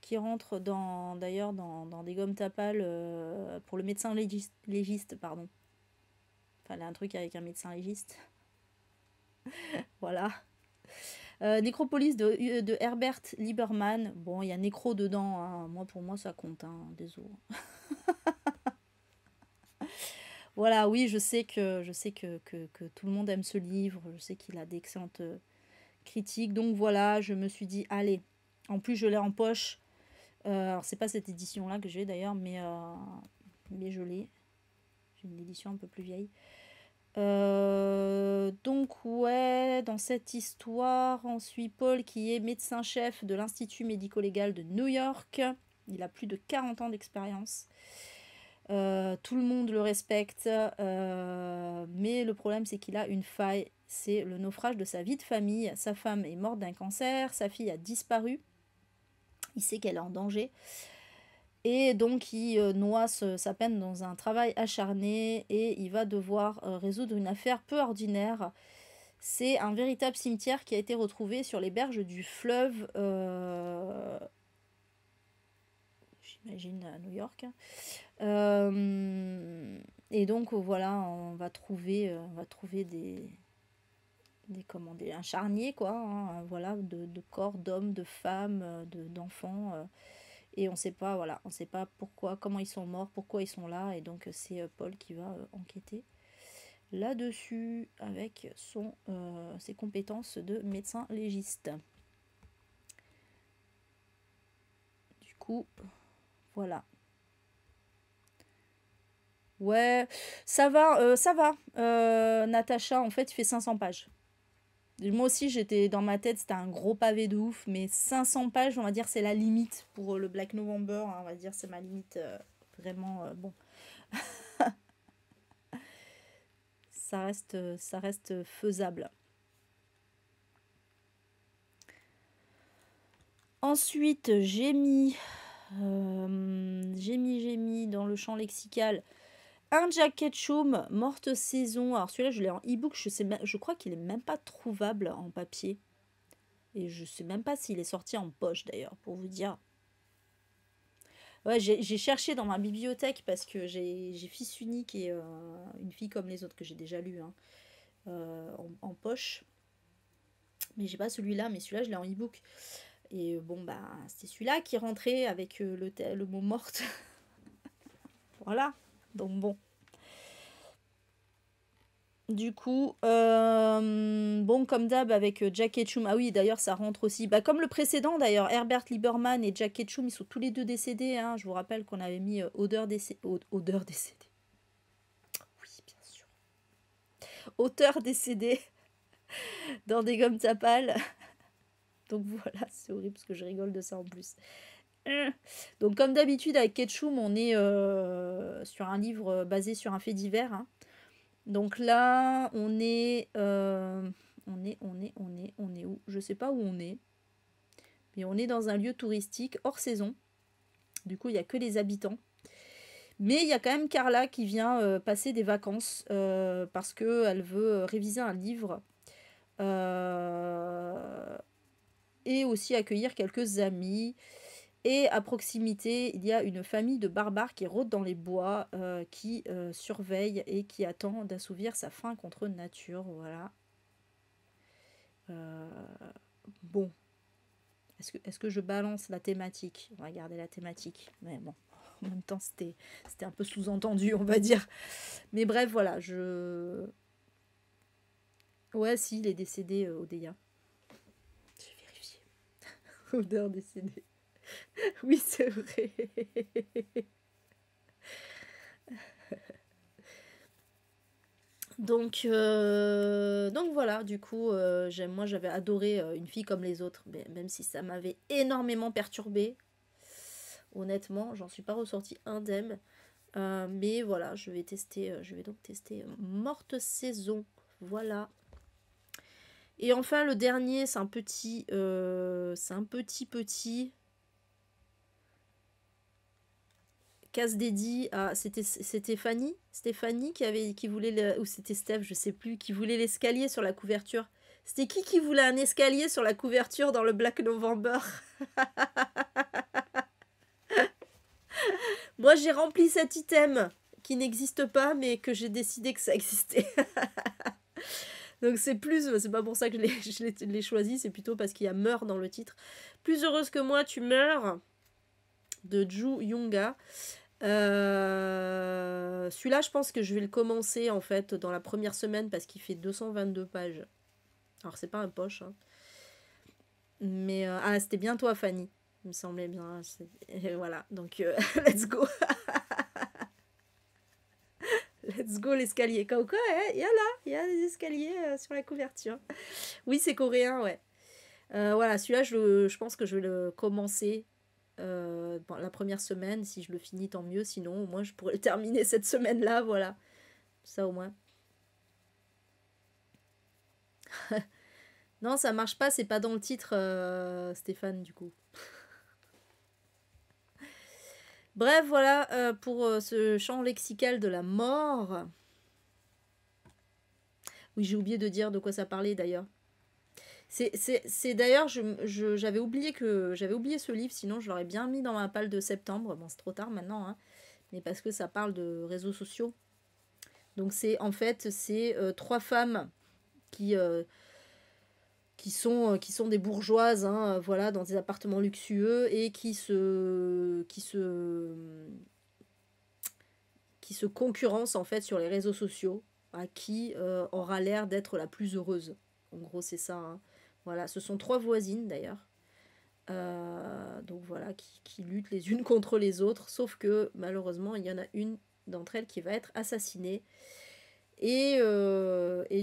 qui rentre d'ailleurs dans des gommes tapales pour le médecin légiste, pardon. Enfin, il y a un truc avec un médecin légiste. Voilà. Nécropolis de Herbert Lieberman. Bon, il y a Nécro dedans, hein. Pour moi, ça compte, hein. Désolé. Voilà, oui, je sais que tout le monde aime ce livre. Je sais qu'il a d'excellentes critiques. Donc voilà, je me suis dit, allez. En plus, je l'ai en poche. Alors, c'est pas cette édition-là que j'ai d'ailleurs, mais je l'ai. J'ai une édition un peu plus vieille. Donc ouais, dans cette histoire, on suit Paul qui est médecin-chef de l'Institut médico-légal de New York. Il a plus de 40 ans d'expérience. Tout le monde le respecte, mais le problème c'est qu'il a une faille, c'est le naufrage de sa vie de famille. Sa femme est morte d'un cancer, sa fille a disparu, il sait qu'elle est en danger. Et donc il noie sa peine dans un travail acharné et il va devoir résoudre une affaire peu ordinaire. C'est un véritable cimetière qui a été retrouvé sur les berges du fleuve, j'imagine à New York. Et donc voilà, on va trouver un charnier quoi, hein, voilà, de corps d'hommes, de femmes, d'enfants. Et on sait pas, voilà, on sait pas pourquoi, comment ils sont morts, pourquoi ils sont là, et donc c'est Paul qui va enquêter là-dessus avec ses compétences de médecin légiste. Du coup, voilà. Ouais, ça va, ça va. Natacha, en fait, il fait 500 pages. Moi aussi, j'étais dans ma tête, c'était un gros pavé de ouf, mais 500 pages, on va dire, c'est la limite pour le Black November, hein, on va dire, c'est ma limite vraiment bon. Ça reste faisable. Ensuite, j'ai mis dans le champ lexical un Jack Ketchum, Morte Saison. Alors celui-là, je l'ai en e-book, je crois qu'il est même pas trouvable en papier. Et je sais même pas s'il est sorti en poche d'ailleurs, pour vous dire. Ouais, j'ai cherché dans ma bibliothèque parce que j'ai Fils unique et une fille comme les autres que j'ai déjà lu, hein, en poche. Mais j'ai pas celui-là, mais celui-là je l'ai en e-book. Et bon, bah, c'est celui-là qui rentrait avec le mot morte. Voilà. Donc bon. Du coup, bon, comme d'hab avec Jack Ketchum. Ah oui, d'ailleurs, ça rentre aussi. Bah, comme le précédent, d'ailleurs, Herbert Lieberman et Jack Ketchum, ils sont tous les deux décédés, hein. Je vous rappelle qu'on avait mis Odeur décédée. Odeur décédée. Oui, bien sûr. Auteur décédé dans des gommes tapales. Donc voilà, c'est horrible parce que je rigole de ça en plus. Donc comme d'habitude avec Ketchum, on est sur un livre basé sur un fait divers, hein. Donc là, on est où? Je sais pas où on est. Mais on est dans un lieu touristique hors saison. Du coup, il n'y a que les habitants. Mais il y a quand même Carla qui vient passer des vacances parce qu'elle veut réviser un livre. Et aussi accueillir quelques amis. Et à proximité, il y a une famille de barbares qui rôde dans les bois, qui surveille et qui attend d'assouvir sa faim contre nature. Voilà. Euh, bon, est-ce que je balance la thématique? On va garder la thématique. Mais bon, en même temps, c'était un peu sous-entendu, on va dire. Mais bref, voilà, Ouais, si, il est décédé, Odeya. Je vais vérifier. Odeur décédée. Oui, c'est vrai. Donc voilà, du coup, moi j'avais adoré Une fille comme les autres, mais même si ça m'avait énormément perturbée, honnêtement, j'en suis pas ressortie indemne. Mais voilà, je vais donc tester Morte Saison. Voilà. Et enfin, le dernier, c'est un petit. Casse dédié à. C'était Fanny Stéphanie qui voulait. Ou c'était Steph, je sais plus, qui voulait l'escalier sur la couverture. C'était qui voulait un escalier sur la couverture dans le Black November? Moi, j'ai rempli cet item qui n'existe pas, mais que j'ai décidé que ça existait. Donc c'est pas pour ça que je l'ai choisi, c'est plutôt parce qu'il y a Meurs dans le titre. Plus heureuse que moi, tu meurs, de Ju Yunga. Celui-là, je pense que je vais le commencer en fait dans la première semaine parce qu'il fait 222 pages. Alors, c'est pas un poche, hein. Mais c'était bien toi, Fanny. Il me semblait bien. Et voilà, donc let's go. Let's go l'escalier. Comme quoi, il y a là, il y a des escaliers sur la couverture. Oui, c'est coréen, ouais. Voilà, celui-là, je pense que je vais le commencer la première semaine. Si je le finis, tant mieux. Sinon, au moins, je pourrais le terminer cette semaine-là. Voilà. Ça, au moins. Non, ça marche pas. C'est pas dans le titre, Stéphane, du coup. Bref, voilà pour ce champ lexical de la mort. Oui, j'ai oublié de dire de quoi ça parlait, d'ailleurs. C'est d'ailleurs, j'avais oublié ce livre, sinon je l'aurais bien mis dans ma palle de septembre. Bon, c'est trop tard maintenant, hein, mais parce que ça parle de réseaux sociaux. Donc c'est trois femmes qui, qui sont des bourgeoises, hein, voilà, dans des appartements luxueux et qui se concurrencent en fait sur les réseaux sociaux, à qui aura l'air d'être la plus heureuse. En gros, c'est ça, hein. Voilà, ce sont trois voisines d'ailleurs. Donc voilà, qui luttent les unes contre les autres, sauf que malheureusement, il y en a une d'entre elles qui va être assassinée. Et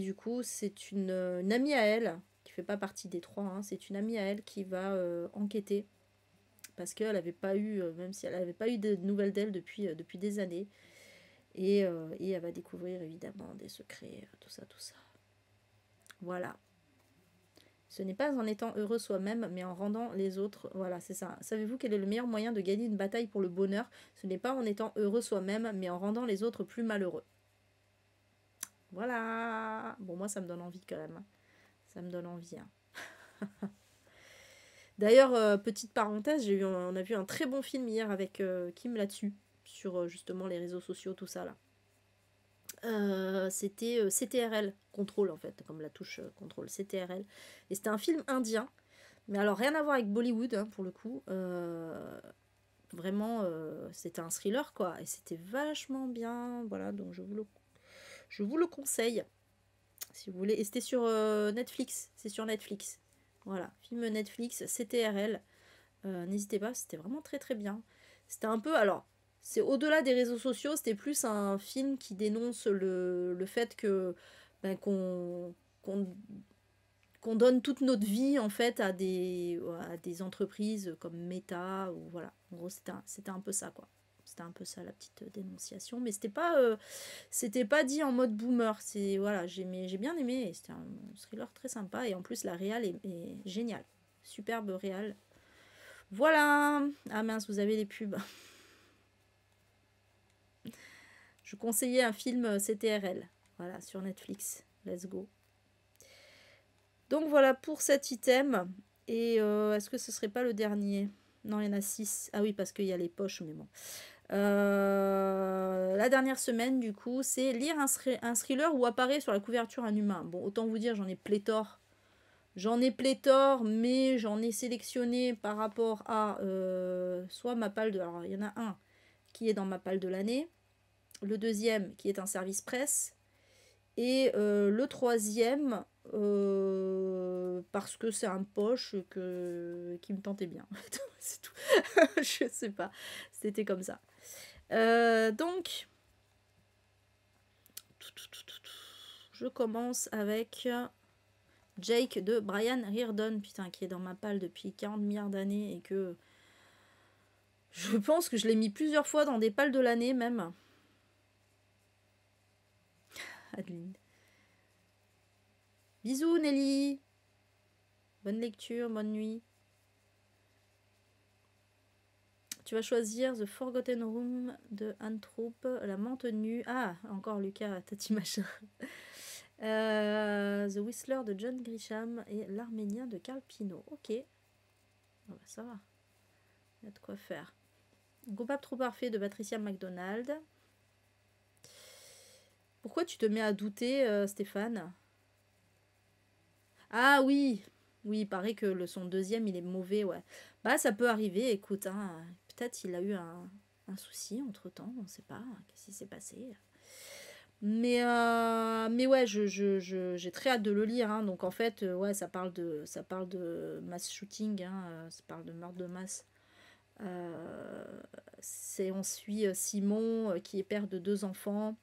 du coup, c'est une amie à elle, qui fait pas partie des trois, hein, c'est une amie à elle qui va enquêter, parce qu'elle n'avait pas eu, même si elle n'avait pas eu de nouvelles d'elle depuis des années. Et elle va découvrir évidemment des secrets, tout ça, tout ça. Voilà. Ce n'est pas en étant heureux soi-même, mais en rendant les autres. Voilà, c'est ça. Savez-vous quel est le meilleur moyen de gagner une bataille pour le bonheur? Ce n'est pas en étant heureux soi-même, mais en rendant les autres plus malheureux. Voilà. Bon, moi, ça me donne envie quand même. Ça me donne envie, hein. D'ailleurs, petite parenthèse, on a vu un très bon film hier avec Kim là-dessus, sur justement les réseaux sociaux, tout ça là. C'était CTRL, contrôle en fait, comme la touche contrôle, CTRL. Et c'était un film indien, mais alors rien à voir avec Bollywood, hein, pour le coup. Vraiment, c'était un thriller quoi, et c'était vachement bien. Voilà, donc je vous le conseille, si vous voulez. Et c'était sur Netflix, c'est sur Netflix. Voilà, film Netflix, CTRL. N'hésitez pas, c'était vraiment très très bien. C'était un peu, alors, c'est au-delà des réseaux sociaux, c'était plus un film qui dénonce le fait que qu'on donne toute notre vie en fait à des entreprises comme Meta ou voilà. En gros, c'était un peu ça quoi. C'était un peu ça la petite dénonciation, mais c'était pas dit en mode boomer. C'est voilà, j'ai bien aimé. C'était un thriller très sympa et en plus la réal est géniale, superbe réal. Voilà. Ah mince, vous avez les pubs. Je conseillais un film CTRL. Voilà, sur Netflix. Let's go. Donc voilà pour cet item. Et est-ce que ce serait pas le dernier? Non, il y en a 6. Ah oui, parce qu'il y a les poches, mais bon. La dernière semaine, du coup, c'est lire un thriller où apparaît sur la couverture un humain. Bon, autant vous dire, j'en ai pléthore. J'en ai pléthore, mais j'en ai sélectionné par rapport à soit ma palle de... Alors, il y en a un qui est dans ma palle de l'année, le deuxième qui est un service presse, et le troisième, parce que c'est un poche qui me tentait bien. C'est tout. Je sais pas. C'était comme ça. Donc, je commence avec Jake de Brian Reardon, putain, qui est dans ma palle depuis 40 milliards d'années et que je pense que je l'ai mis plusieurs fois dans des palles de l'année même. Adeline. Bisous Nelly. Bonne lecture, bonne nuit. Tu vas choisir The Forgotten Room de Anne Troupe, La Menthe Nue. Ah, encore Lucas, Tati Machin. The Whistler de John Grisham et L'Arménien de Carl Pino. Ok. Oh bah ça va. Il y a de quoi faire. Coupable trop parfait de Patricia McDonald. Pourquoi tu te mets à douter, Stéphane? Ah oui. Oui, il paraît que son deuxième, il est mauvais, ouais. Bah, ça peut arriver, écoute. Hein, peut-être il a eu un souci entre-temps, on ne sait pas. Qu'est-ce qui s'est passé? Mais ouais, j'ai très hâte de le lire. Hein. Donc en fait, ouais, ça parle de mass shooting, hein, ça parle de meurtre de masse. On suit Simon, qui est père de 2 enfants,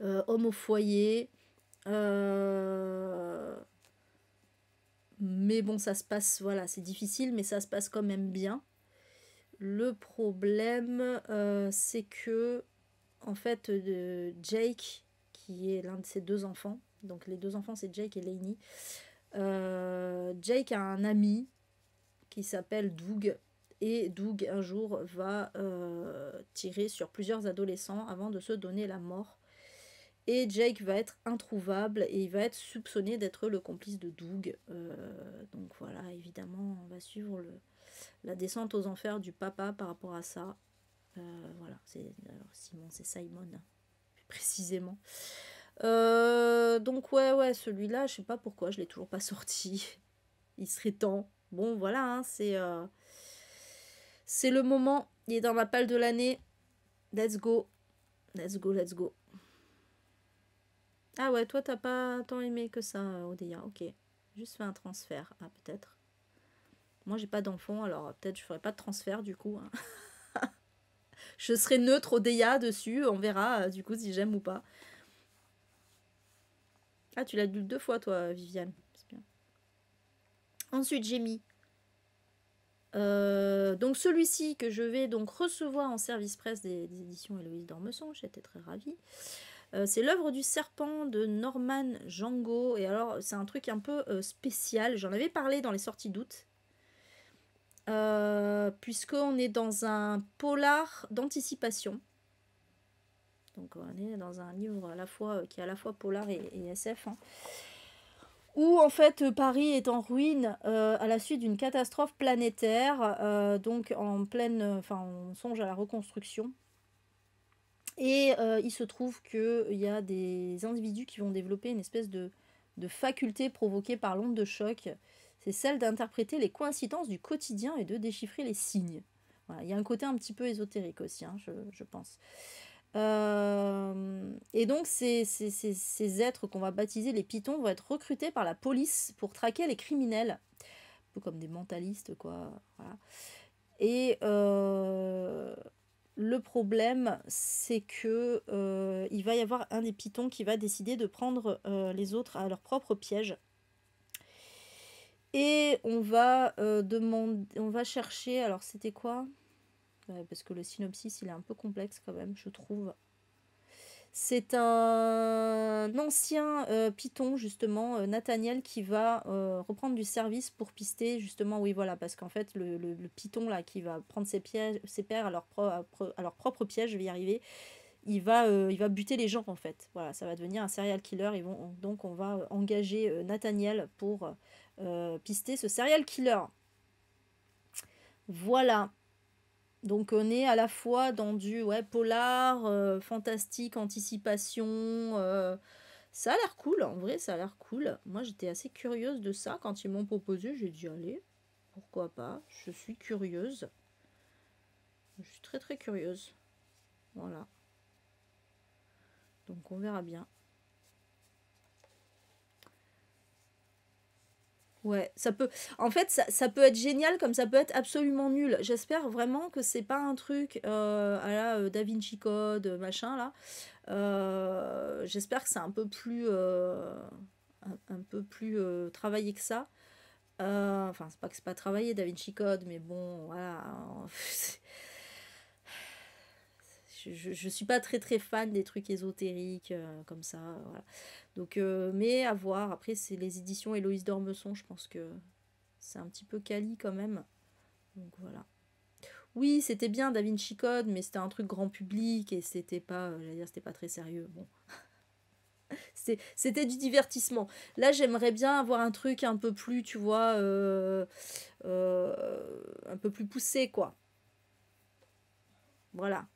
homme au foyer. Mais bon, ça se passe, voilà, c'est difficile, mais ça se passe quand même bien. Le problème, c'est que en fait, Jake, qui est l'un de ses 2 enfants, donc les 2 enfants c'est Jake et Lainey, Jake a un ami qui s'appelle Doug, et Doug un jour va tirer sur plusieurs adolescents avant de se donner la mort. Et Jake va être introuvable et il va être soupçonné d'être le complice de Doug. Donc voilà, évidemment, on va suivre la descente aux enfers du papa par rapport à ça. Voilà, Simon, c'est Simon, plus précisément. Donc ouais, celui-là, je sais pas pourquoi, je l'ai toujours pas sorti. Il serait temps. Bon, voilà, hein, c'est le moment. Il est dans ma palle de l'année. Let's go. Let's go, let's go. Ah ouais, toi, t'as pas tant aimé que ça, Odeya. Ok. Juste fait un transfert. Ah, peut-être. Moi, j'ai pas d'enfant, alors peut-être je ferai pas de transfert, du coup. Hein. Je serai neutre Odeya dessus. On verra, du coup, si j'aime ou pas. Ah, tu l'as lu 2 fois, toi, Viviane. C'est bien. Ensuite, j'ai mis... donc celui-ci que je vais donc recevoir en service presse des éditions Héloïse d'Ormesson, j'étais très ravie. C'est l'œuvre du serpent de Norman Django. Et alors, c'est un truc un peu spécial. J'en avais parlé dans les sorties d'août. Puisqu'on est dans un polar d'anticipation. Donc, on est dans un livre à la fois, qui est à la fois polar et SF. Hein. Où, en fait, Paris est en ruine à la suite d'une catastrophe planétaire. Donc, en pleine... Enfin, on songe à la reconstruction. Et il se trouve qu'il y a des individus qui vont développer une espèce de faculté provoquée par l'onde de choc. C'est celle d'interpréter les coïncidences du quotidien et de déchiffrer les signes. Voilà, il y a un côté un petit peu ésotérique aussi, hein, je pense. Et donc ces êtres qu'on va baptiser les pitons vont être recrutés par la police pour traquer les criminels. Un peu comme des mentalistes, quoi. Voilà. Et... le problème, c'est que il va y avoir un des pitons qui va décider de prendre les autres à leur propre piège. Et on va chercher. Alors c'était quoi? Parce que le synopsis il est un peu complexe quand même, je trouve. C'est un ancien python, justement, Nathaniel, qui va reprendre du service pour pister, justement, oui, voilà, parce qu'en fait, le python, là, qui va prendre ses pairs à leur propre piège, je vais y arriver, il va buter les gens, en fait. Voilà, ça va devenir un serial killer, donc on va engager Nathaniel pour pister ce serial killer. Voilà. Donc on est à la fois dans du ouais, polar, fantastique, anticipation. Ça a l'air cool, en vrai, ça a l'air cool. Moi, j'étais assez curieuse de ça. Quand ils m'ont proposé, j'ai dit, allez, pourquoi pas. Je suis curieuse. Je suis très très curieuse. Voilà. Donc on verra bien. Ouais, ça peut. En fait, ça peut être génial comme ça peut être absolument nul. J'espère vraiment que c'est pas un truc à la Da Vinci Code, machin là. J'espère que c'est un peu plus, un peu plus travaillé que ça. Enfin, c'est pas que c'est pas travaillé Da Vinci Code, mais bon, voilà. Je suis pas très très fan des trucs ésotériques comme ça. Voilà. Donc, mais à voir. Après, c'est les éditions Héloïse d'Ormesson, je pense que c'est un petit peu quali quand même. Donc voilà. Oui, c'était bien Da Vinci Code, mais c'était un truc grand public et c'était pas, j'allais dire, c'était pas très sérieux. Bon, c'était du divertissement. Là, j'aimerais bien avoir un truc un peu plus, tu vois, un peu plus poussé, quoi. Voilà.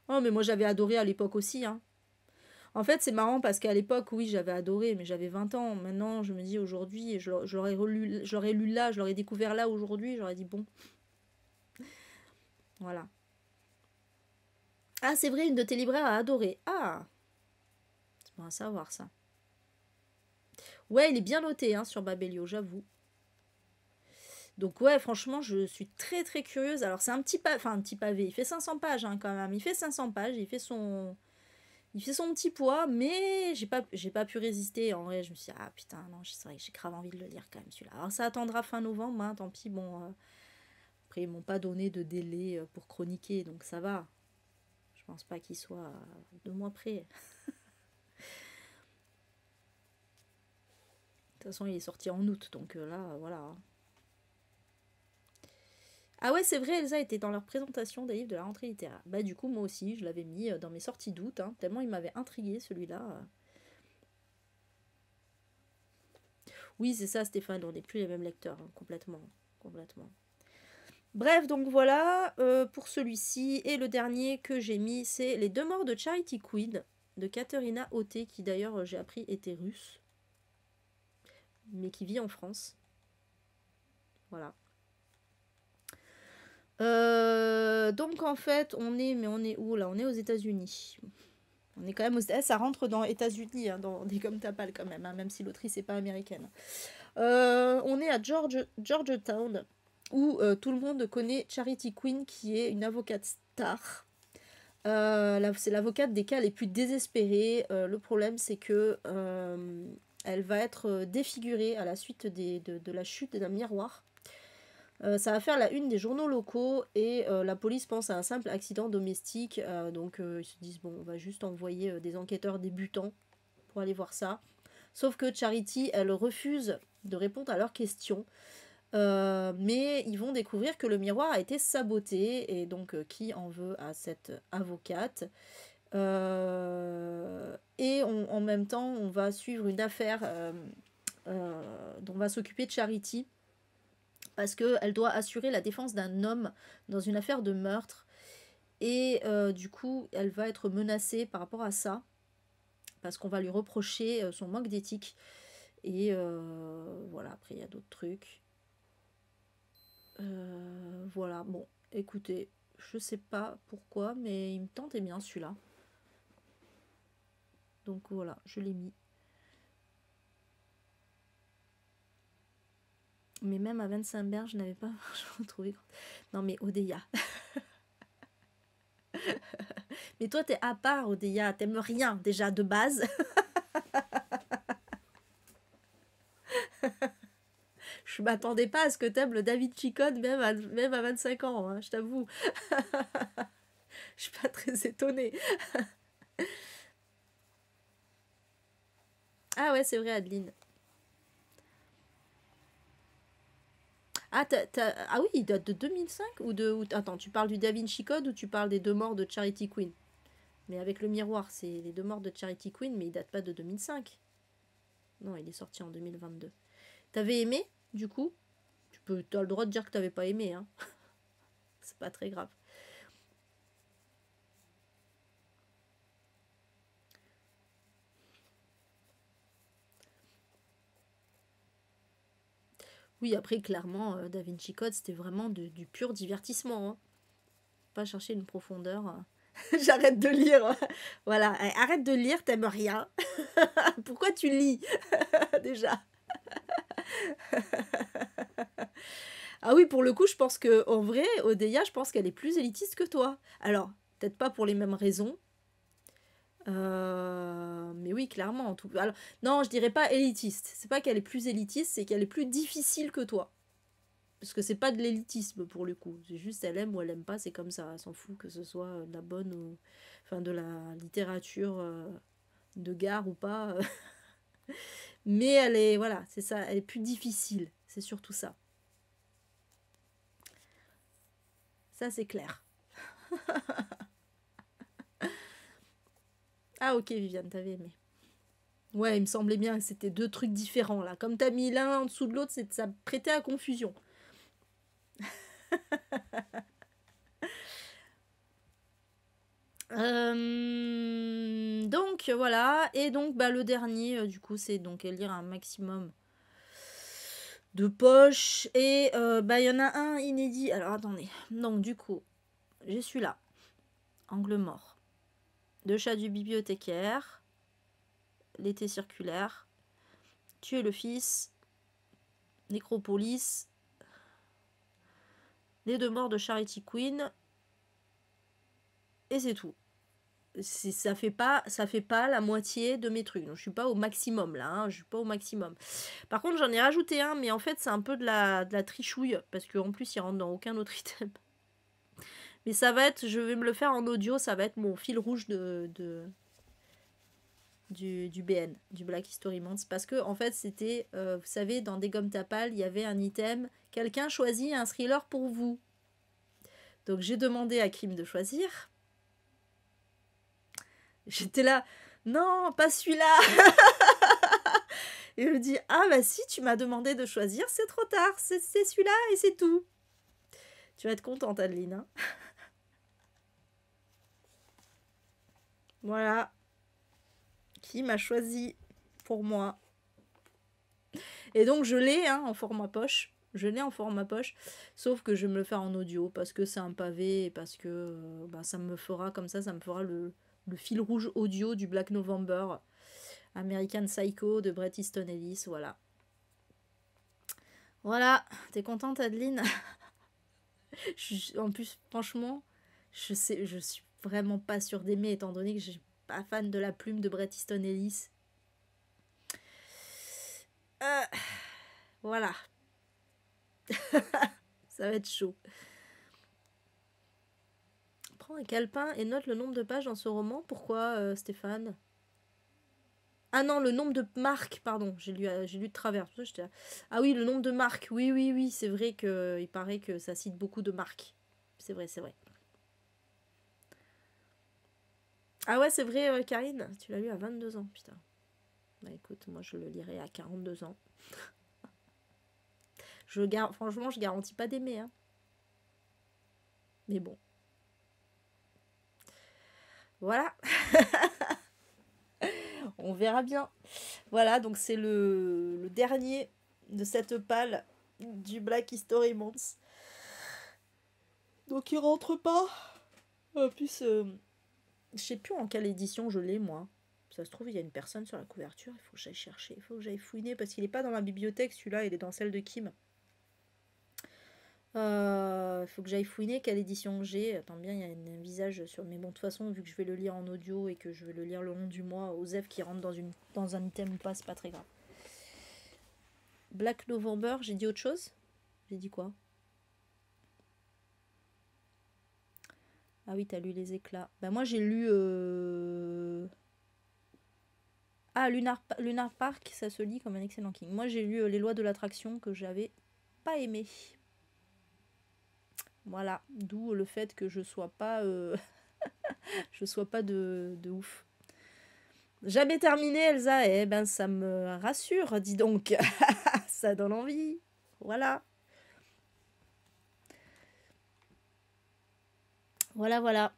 Oh, mais moi j'avais adoré à l'époque aussi, hein. En fait, c'est marrant parce qu'à l'époque, oui, j'avais adoré, mais j'avais 20 ans. Maintenant, je me dis aujourd'hui, je l'aurais relu, je l'aurais lu là, je l'aurais découvert là aujourd'hui, j'aurais dit bon, voilà. Ah, c'est vrai, une de tes libraires a adoré. Ah, c'est bon à savoir ça. Ouais, il est bien noté hein, sur Babelio, j'avoue. Donc ouais, franchement, je suis très très curieuse. Alors c'est un petit enfin un petit pavé. Il fait 500 pages hein, quand même. Il fait 500 pages. Il fait son petit poids, mais j'ai pas pu résister. En vrai, je me suis dit, ah putain, non, c'est vrai que j'ai grave envie de le lire quand même celui-là. Alors ça attendra fin novembre, hein, tant pis. Bon, après ils m'ont pas donné de délai pour chroniquer, donc ça va. Je pense pas qu'il soit 2 mois près. De toute façon, il est sorti en août, donc là, voilà. Ah ouais, c'est vrai, Elsa était dans leur présentation des livres de la rentrée littéraire. Bah du coup, moi aussi, je l'avais mis dans mes sorties d'août, hein, tellement il m'avait intrigué celui-là. Oui, c'est ça, Stéphane, on n'est plus les mêmes lecteurs, hein, complètement, complètement. Bref, donc voilà pour celui-ci. Et le dernier que j'ai mis, c'est Les deux morts de Charity Queen de Katerina Oté, qui d'ailleurs, j'ai appris, était russe, mais qui vit en France. Voilà. Donc en fait, mais on est où là? On est aux États-Unis. On est quand même ça rentre dans États-Unis, hein, dans des comme Tapal quand même, hein, même si l'autrice n'est pas américaine. On est à Georgetown, où tout le monde connaît Charity Queen, qui est une avocate star. C'est l'avocate des cas les plus désespérés. Le problème, c'est que elle va être défigurée à la suite de la chute d'un miroir. Ça va faire la une des journaux locaux et la police pense à un simple accident domestique. Donc ils se disent, bon, on va juste envoyer des enquêteurs débutants pour aller voir ça. Sauf que Charity, elle refuse de répondre à leurs questions. Mais ils vont découvrir que le miroir a été saboté et donc qui en veut à cette avocate. Et en même temps, on va suivre une affaire dont va s'occuper Charity parce qu'elle doit assurer la défense d'un homme dans une affaire de meurtre. Et du coup, elle va être menacée par rapport à ça, parce qu'on va lui reprocher son manque d'éthique. Et voilà, après, il y a d'autres trucs. Voilà, bon, écoutez, je sais pas pourquoi, mais il me tentait bien celui-là. Donc voilà, je l'ai mis. Mais même à 25 berges, je n'avais pas trouvé. Non, mais Odeya. Mais toi, t'es à part, Odeya. T'aimes rien, déjà, de base. Je m'attendais pas à ce que t'aimes le David Chicone, même à 25 ans, hein, je t'avoue. Je suis pas très étonnée. Ah ouais, c'est vrai, Adeline. Ah, ah oui, il date de 2005 ou de... Attends, tu parles du Da Vinci Code ou tu parles des deux morts de Charity Queen? Mais avec le miroir, c'est les deux morts de Charity Queen, mais il date pas de 2005. Non, il est sorti en 2022. T'avais aimé? du coup. Tu as le droit de dire que t'avais pas aimé, hein. C'est pas très grave. Oui, après, clairement, Da Vinci Code, c'était vraiment du pur divertissement, hein. Pas chercher une profondeur. J'arrête de lire. Voilà, arrête de lire, t'aimes rien. Pourquoi tu lis déjà? Ah oui, pour le coup, je pense que en vrai, Odeya, je pense qu'elle est plus élitiste que toi. Alors, peut-être pas pour les mêmes raisons. Mais oui, clairement. En tout... Alors, non, je dirais pas élitiste. C'est pas qu'elle est plus élitiste, c'est qu'elle est plus difficile que toi. Parce que c'est pas de l'élitisme pour le coup. C'est juste elle aime ou elle aime pas, c'est comme ça. Elle s'en fout que ce soit de la bonne ou. Enfin, de la littérature de gare ou pas. Mais elle est. Voilà, c'est ça. Elle est plus difficile. C'est surtout ça. Ça, c'est clair. Ah, ok, Viviane, t'avais aimé. Ouais, il me semblait bien que c'était deux trucs différents là. Comme t'as mis l'un en dessous de l'autre, ça prêtait à confusion. Donc voilà, et donc bah, le dernier, du coup, c'est donc lire un maximum de poches. Et bah il y en a un inédit. Alors attendez, donc du coup, je suis là, angle mort, deux chats du bibliothécaire, l'été circulaire, tuer le fils, Nécropolis, les deux morts de Charity Queen, et c'est tout. Ça fait pas la moitié de mes trucs. Donc, je suis pas au maximum là, hein, je suis pas au maximum. Par contre, j'en ai rajouté un, mais en fait, c'est un peu de la trichouille parce qu'en plus, il rentre dans aucun autre item. Mais ça va être, je vais me le faire en audio, ça va être mon fil rouge du BN, du Black History Month, parce que en fait, c'était, vous savez, dans des gommes tapal, il y avait un item, quelqu'un choisit un thriller pour vous. Donc j'ai demandé à Kim de choisir. J'étais là, non, pas celui-là. Et il me dit, ah bah si, tu m'as demandé de choisir, c'est trop tard, c'est celui-là et c'est tout. Tu vas être contente, Adeline. Hein. Voilà. Qui m'a choisi pour moi. Et donc je l'ai en format poche. Je l'ai en format poche. Sauf que je vais me le faire en audio parce que c'est un pavé et parce que ça me fera comme ça me fera le fil rouge audio du Black November. American Psycho de Bret Easton Ellis, voilà. Voilà, t'es contente Adeline? En plus, franchement, je suis vraiment pas sûre d'aimer étant donné que je suis pas fan de la plume de Bret Easton Ellis. Voilà. Ça va être chaud. Prends un calepin et note le nombre de pages dans ce roman. Pourquoi, Stéphane? Ah non, le nombre de marques, pardon, j'ai lu de travers. Ah oui, le nombre de marques. Oui, c'est vrai qu'il paraît que ça cite beaucoup de marques. C'est vrai. Ah ouais, c'est vrai, Karine, tu l'as lu à 22 ans, putain. Bah écoute, moi je le lirai à 42 ans. Franchement, je garantis pas d'aimer. Hein. Mais bon. Voilà. On verra bien. Voilà, donc c'est le dernier de cette palle du Black History Month. Donc il rentre pas. En plus, je sais plus en quelle édition je l'ai, moi. Ça se trouve, il y a une personne sur la couverture. Il faut que j'aille chercher. Il faut que j'aille fouiner parce qu'il n'est pas dans ma bibliothèque, celui-là. Il est dans celle de Kim. Faut que j'aille fouiner quelle édition j'ai. Attends bien, il y a un visage sur. Mais bon, de toute façon, vu que je vais le lire en audio et que je vais le lire le long du mois, Osef qui rentre dans un item ou pas, c'est pas très grave. Black November, j'ai dit autre chose? J'ai dit quoi? Ah oui, t'as lu Les Éclats. Bah moi j'ai lu... Ah, Lunar Park, ça se lit comme un excellent king. Moi j'ai lu Les Lois de l'attraction que j'avais pas aimé. Voilà, d'où le fait que je sois pas... je sois pas de ouf. Jamais terminé, Elsa. Eh ben ça me rassure, dis donc. Ça donne envie. Voilà. Voilà, voilà.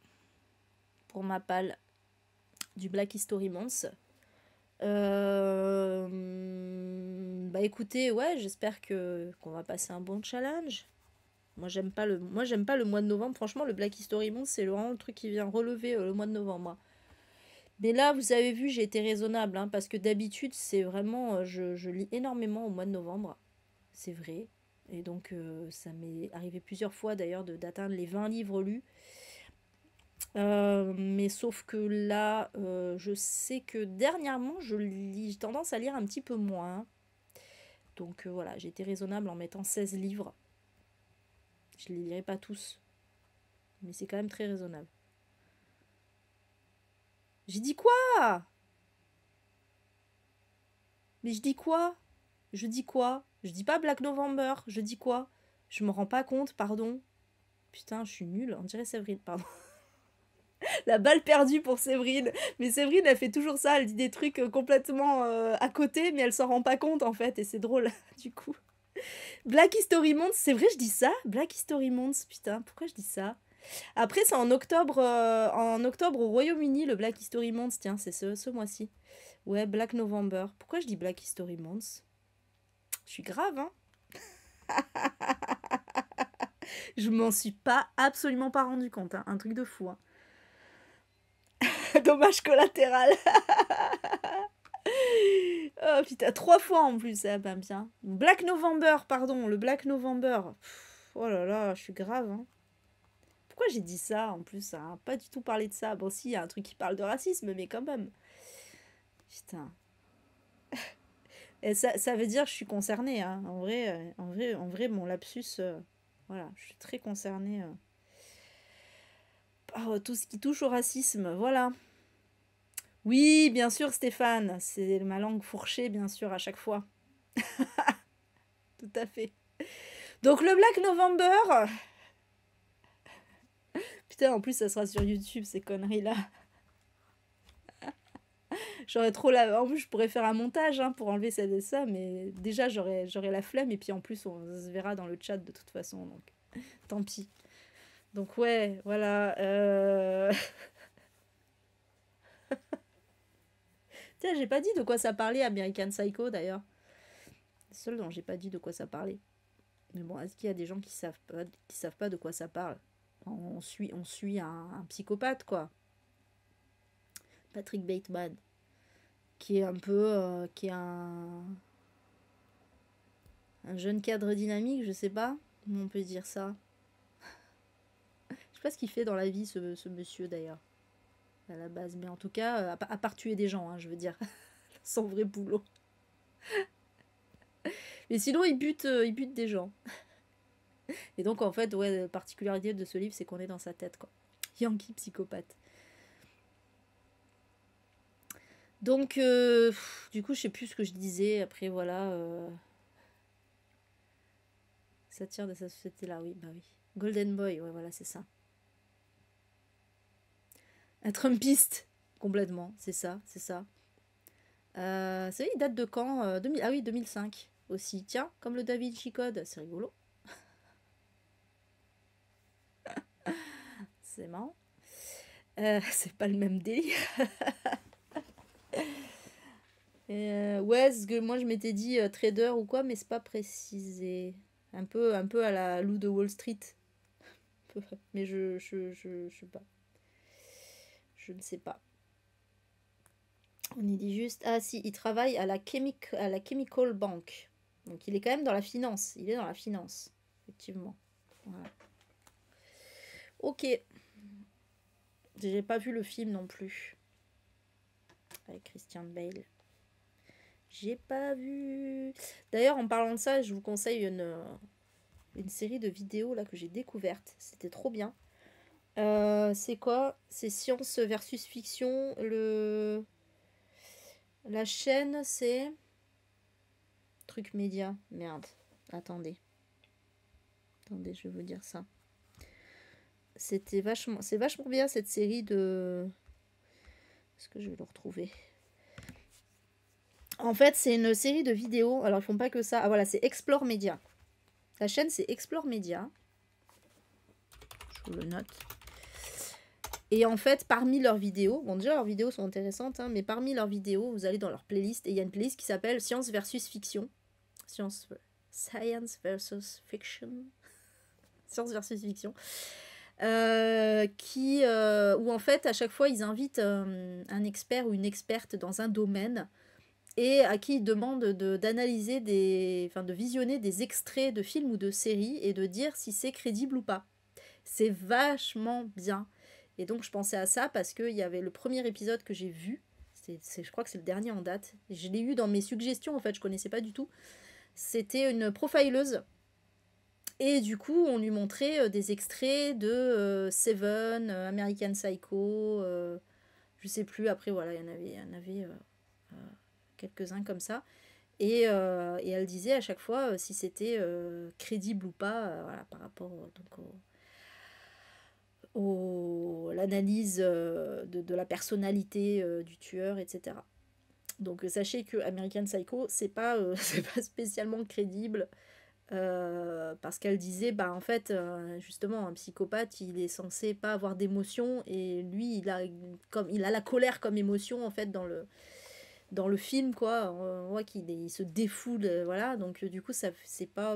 Pour ma palle du Black History Month. Bah écoutez, ouais, j'espère qu'on va passer un bon challenge. Moi j'aime pas le mois de novembre. Franchement, le Black History Month, c'est vraiment le truc qui vient relever le mois de novembre, moi. Mais là, vous avez vu, j'ai été raisonnable, hein, parce que d'habitude, c'est vraiment, je lis énormément au mois de novembre. C'est vrai. Et donc, ça m'est arrivé plusieurs fois d'ailleurs d'atteindre les 20 livres lus. Mais sauf que là, je sais que dernièrement, j'ai tendance à lire un petit peu moins. Donc voilà, j'ai été raisonnable en mettant 16 livres. Je les lirai pas tous. Mais c'est quand même très raisonnable. J'ai dit quoi? Mais je dis quoi? Je dis quoi? Je dis pas Black November. Je dis quoi? Je me rends pas compte, pardon. Putain, je suis nulle. On dirait Séverine, pardon. La balle perdue pour Séverine. Mais Séverine, elle fait toujours ça. Elle dit des trucs complètement à côté, mais elle s'en rend pas compte, en fait. Et c'est drôle, du coup. Black History Month, c'est vrai, je dis ça? Black History Month, putain, pourquoi je dis ça? Après, c'est en octobre au Royaume-Uni, le Black History Month. Tiens, c'est ce mois-ci. Ouais, Black November. Pourquoi je dis Black History Month? Je suis grave, hein? Je m'en suis absolument pas rendu compte, hein. Un truc de fou, hein. Dommage collatéral. Oh putain, 3 fois en plus, ah ben bien. Black November, pardon, le Black November. Pff, oh là là, je suis grave, hein. Pourquoi j'ai dit ça en plus? Ça n'a pas du tout parlé de ça. Bon, si, il y a un truc qui parle de racisme, mais quand même. Putain. Et ça veut dire que je suis concernée, hein. En vrai, mon lapsus, voilà, je suis très concernée par tout ce qui touche au racisme. Voilà. Oui, bien sûr, Stéphane. C'est ma langue fourchée, bien sûr, à chaque fois. Tout à fait. Donc, le Black November. Putain, en plus, ça sera sur YouTube, ces conneries-là. J'aurais trop la... En plus, je pourrais faire un montage hein, pour enlever ça et ça, mais déjà, j'aurais la flemme. Et puis, en plus, on se verra dans le chat de toute façon. Donc, tant pis. Donc, ouais, voilà. Tiens, j'ai pas dit de quoi ça parlait, American Psycho, d'ailleurs. C'est seul dont j'ai pas dit de quoi ça parlait. Mais bon, est-ce qu'il y a des gens qui savent pas de quoi ça parle? On suit un psychopathe, quoi. Patrick Bateman. Qui est un peu... qui est un jeune cadre dynamique, je sais pas. Comment on peut dire ça? Je sais pas ce qu'il fait dans la vie, ce monsieur, d'ailleurs. À la base. Mais en tout cas, à part tuer des gens, hein, je veux dire. Son vrai boulot. Mais sinon, il bute des gens. Et donc, en fait, ouais, la particularité de ce livre, c'est qu'on est dans sa tête, quoi. Yankee psychopathe. Donc, du coup, je sais plus ce que je disais. Après, voilà. Satire de sa société-là, oui, bah oui. Golden Boy, ouais, voilà, c'est ça. Un Trumpiste, complètement, c'est ça, c'est ça. C'est vrai, il date de quand? Ah oui, 2005 aussi. Tiens, comme le Da Vinci Code, c'est rigolo. C'est marrant. C'est pas le même délire. Ouais, ce que moi je m'étais dit trader ou quoi, mais c'est pas précisé. Un peu à la Loup de Wall Street. Mais je sais pas. Je ne sais pas. On y dit juste... Ah si, il travaille à la Chemical Bank. Donc il est quand même dans la finance. Il est dans la finance. Effectivement. Voilà. Ok. J'ai pas vu le film non plus. Avec Christian Bale. J'ai pas vu. D'ailleurs, en parlant de ça, je vous conseille une série de vidéos là que j'ai découverte. C'était trop bien. C'est quoi? C'est science versus fiction. La chaîne, c'est... Truc média. Merde. Attendez. Attendez, je vais vous dire ça. C'est vachement bien cette série de... Est-ce que je vais le retrouver? En fait, c'est une série de vidéos. Alors, ils font pas que ça. Ah voilà, c'est Explore Media. La chaîne, c'est Explore Media. Je vous le note. Et en fait, parmi leurs vidéos, bon déjà leurs vidéos sont intéressantes, hein, mais parmi leurs vidéos, vous allez dans leur playlist et il y a une playlist qui s'appelle Science versus Fiction. Science versus Fiction. Science versus Fiction. Où en fait, à chaque fois, ils invitent un expert ou une experte dans un domaine et à qui ils demandent d'analyser de visionner des extraits de films ou de séries et de dire si c'est crédible ou pas. C'est vachement bien. Et donc je pensais à ça parce qu'il y avait le premier épisode que j'ai vu, je crois que c'est le dernier en date, je l'ai eu dans mes suggestions en fait, je connaissais pas du tout. C'était une profileuse. Et du coup, on lui montrait des extraits de Seven, American Psycho, je sais plus, après voilà, il y en avait quelques-uns comme ça. Et elle disait à chaque fois si c'était crédible ou pas, voilà, par rapport l'analyse de la personnalité du tueur, etc. Donc sachez que American Psycho, c'est pas, c'est pas spécialement crédible. Parce qu'elle disait, bah en fait, justement, un psychopathe, il est censé pas avoir d'émotion, et lui, il a la colère comme émotion, en fait, dans le film, quoi. On voit il se défoule, voilà. Donc, du coup, c'est pas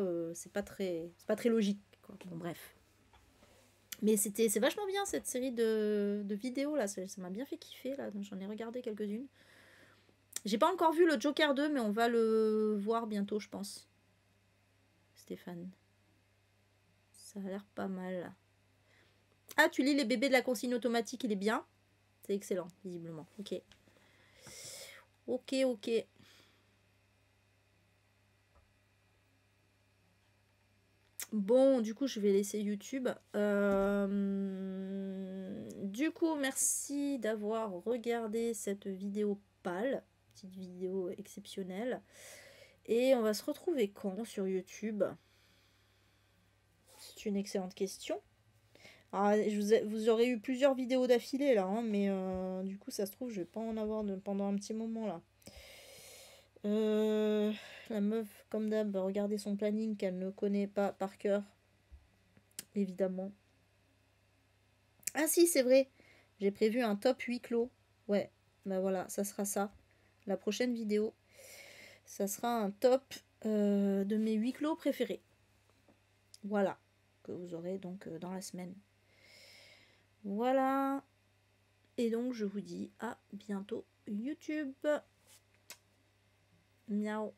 très logique, quoi. Bon, bref. Mais c'est vachement bien, cette série de vidéos, là. Ça m'a bien fait kiffer, là. J'en ai regardé quelques-unes. J'ai pas encore vu le Joker 2, mais on va le voir bientôt, je pense. Stéphane. Ça a l'air pas mal. Ah, tu lis Les bébés de la consigne automatique, il est bien. C'est excellent, visiblement. Ok. Ok, ok. Bon, du coup, je vais laisser YouTube. Du coup, merci d'avoir regardé cette vidéo pâle. Petite vidéo exceptionnelle. Et on va se retrouver quand sur YouTube? C'est une excellente question. Alors, vous aurez eu plusieurs vidéos d'affilée là, hein, mais du coup, ça se trouve, je vais pas en avoir pendant un petit moment là. La meuf, comme d'hab, regardez son planning qu'elle ne connaît pas par cœur. Évidemment. Ah si, c'est vrai. J'ai prévu un top 8 clos. Ouais, bah voilà, ça sera ça. La prochaine vidéo, ça sera un top de mes 8 clos préférés. Voilà, que vous aurez donc dans la semaine. Voilà. Et donc, je vous dis à bientôt YouTube. Miaou.